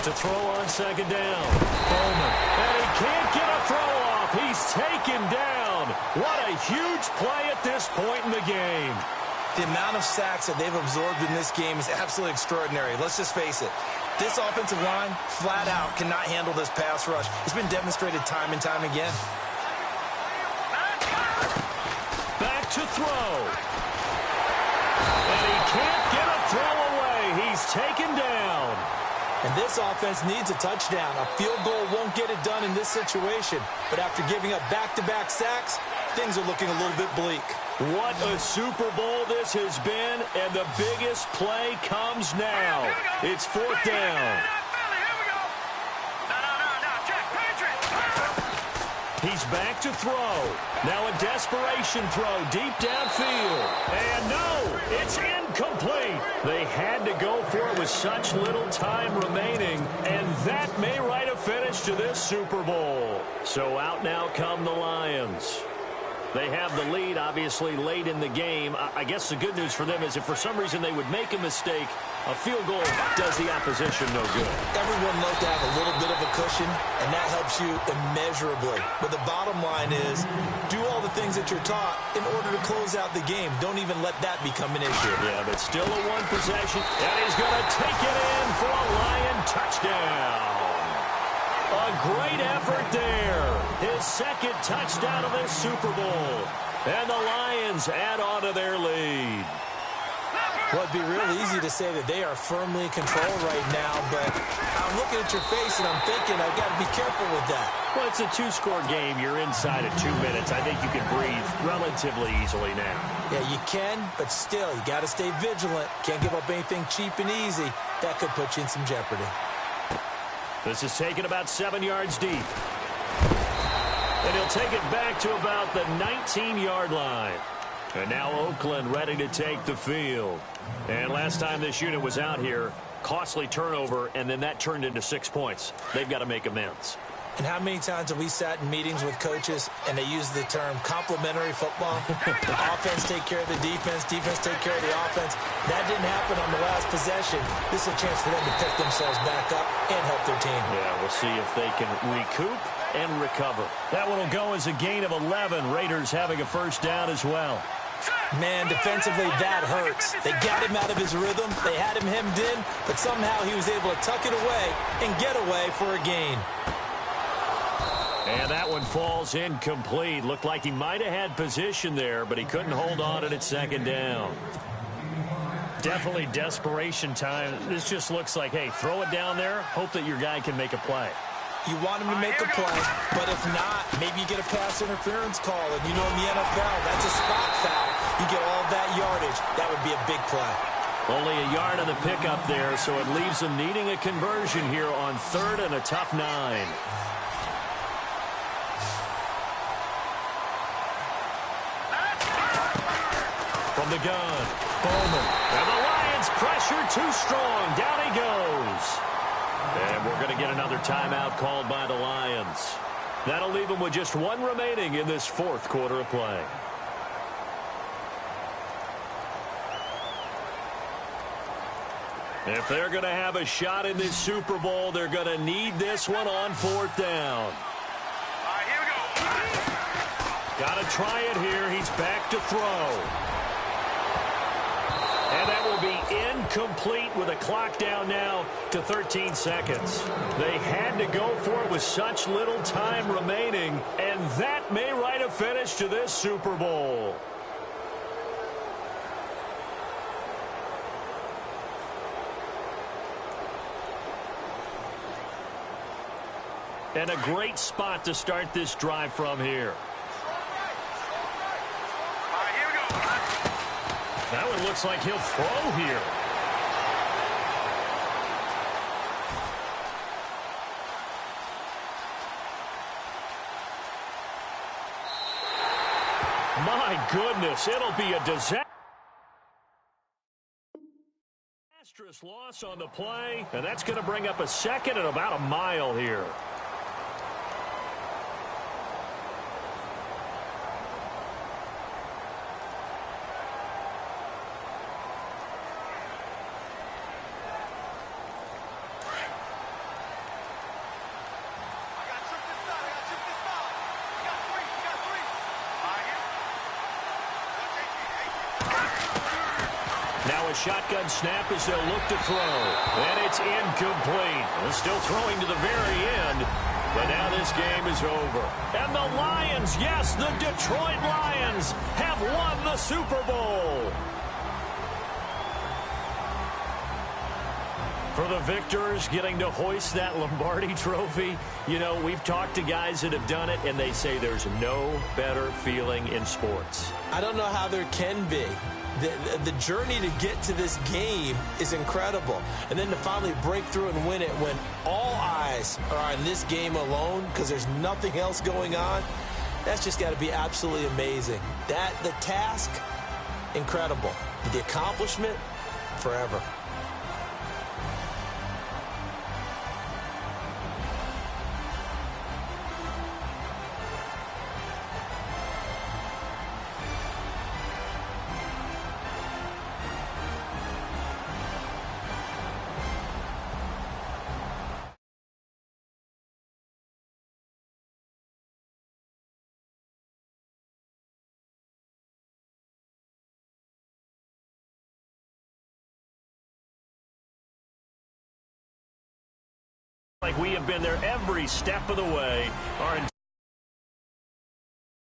To throw on second down. Coleman. And he can't get a throw off. He's taken down. What a huge play at this point in the game.
The amount of sacks that they've absorbed in this game is absolutely extraordinary. Let's just face it. This offensive line, flat out, cannot handle this pass rush. It's been demonstrated time and time again.
Back to throw. And he can't get a throw away. He's taken down.
And this offense needs a touchdown. A field goal won't get it done in this situation. But after giving up back-to-back sacks, things are looking a little bit bleak.
What a Super Bowl this has been, and the biggest play comes now. It's fourth down. He's back to throw. Now a desperation throw deep downfield. And no, it's incomplete. They had to go for it with such little time remaining, and that may write a finish to this Super Bowl. So out now come the Lions. They have the lead, obviously, late in the game. I guess the good news for them is if for some reason they would make a mistake, a field goal does the opposition no good.
Everyone loves to have a little bit of a cushion, and that helps you immeasurably. But the bottom line is, do all the things that you're taught in order to close out the game. Don't even let that become an issue.
Yeah, but still a one possession. And he's going to take it in for a Lion touchdown. A great effort there. His second touchdown of this Super Bowl. And the Lions add on to their lead.
Well, it'd be real easy to say that they are firmly in control right now, but I'm looking at your face and I'm thinking I've got to be careful with that.
Well, it's a two-score game. You're inside of 2 minutes. I think you can breathe relatively easily now.
Yeah, you can, but still, you got to stay vigilant. Can't give up anything cheap and easy. That could put you in some jeopardy.
This is taken about 7 yards deep. And he'll take it back to about the 19-yard line. And now Oakland ready to take the field. And last time this unit was out here, costly turnover, and then that turned into 6 points. They've got to make amends.
And how many times have we sat in meetings with coaches and they use the term complementary football? Offense take care of the defense take care of the offense. That didn't happen on the last possession. This is a chance for them to pick themselves back up and help their team.
Yeah, we'll see if they can recoup and recover. That one will go as a gain of 11. Raiders having a first down as well.
Man, defensively, that hurts. They got him out of his rhythm. They had him hemmed in, but somehow he was able to tuck it away and get away for a gain.
And that one falls incomplete. Looked like he might have had position there, but he couldn't hold on at second down. Definitely desperation time. This just looks like, hey, throw it down there, hope that your guy can make a play.
You want him to make a play, but if not, maybe you get a pass interference call. And you know in the NFL, that's a spot foul. You get all that yardage. That would be a big play.
Only a yard on the pickup there, so it leaves them needing a conversion here on 3rd and a tough 9. From the gun, Bowman. And the Lions pressure too strong. Down he goes. And we're going to get another timeout called by the Lions. That'll leave them with just 1 remaining in this 4th quarter of play. If they're going to have a shot in this Super Bowl, they're going to need this one on 4th down.
All right, here we go.
Got to try it here. He's back to throw. And that will be incomplete with a clock down now to 13 seconds. They had to go for it with such little time remaining, and that may write a finish to this Super Bowl. And a great spot to start this drive from here. That one looks like he'll throw here. My goodness, it'll be a disastrous loss on the play, and that's going to bring up a 2nd and about a mile here. Now a shotgun snap as they'll look to throw. And it's incomplete. They're still throwing to the very end. But now this game is over. And the Lions, yes, the Detroit Lions have won the Super Bowl. For the victors, getting to hoist that Lombardi trophy, you know, we've talked to guys that have done it, and they say there's no better feeling in sports.
I don't know how there can be. The journey to get to this game is incredible. And then to finally break through and win it when all eyes are on this game alone because there's nothing else going on, that's just got to be absolutely amazing. The task, incredible. But the accomplishment, forever.
Like we have been there every step of the way our entire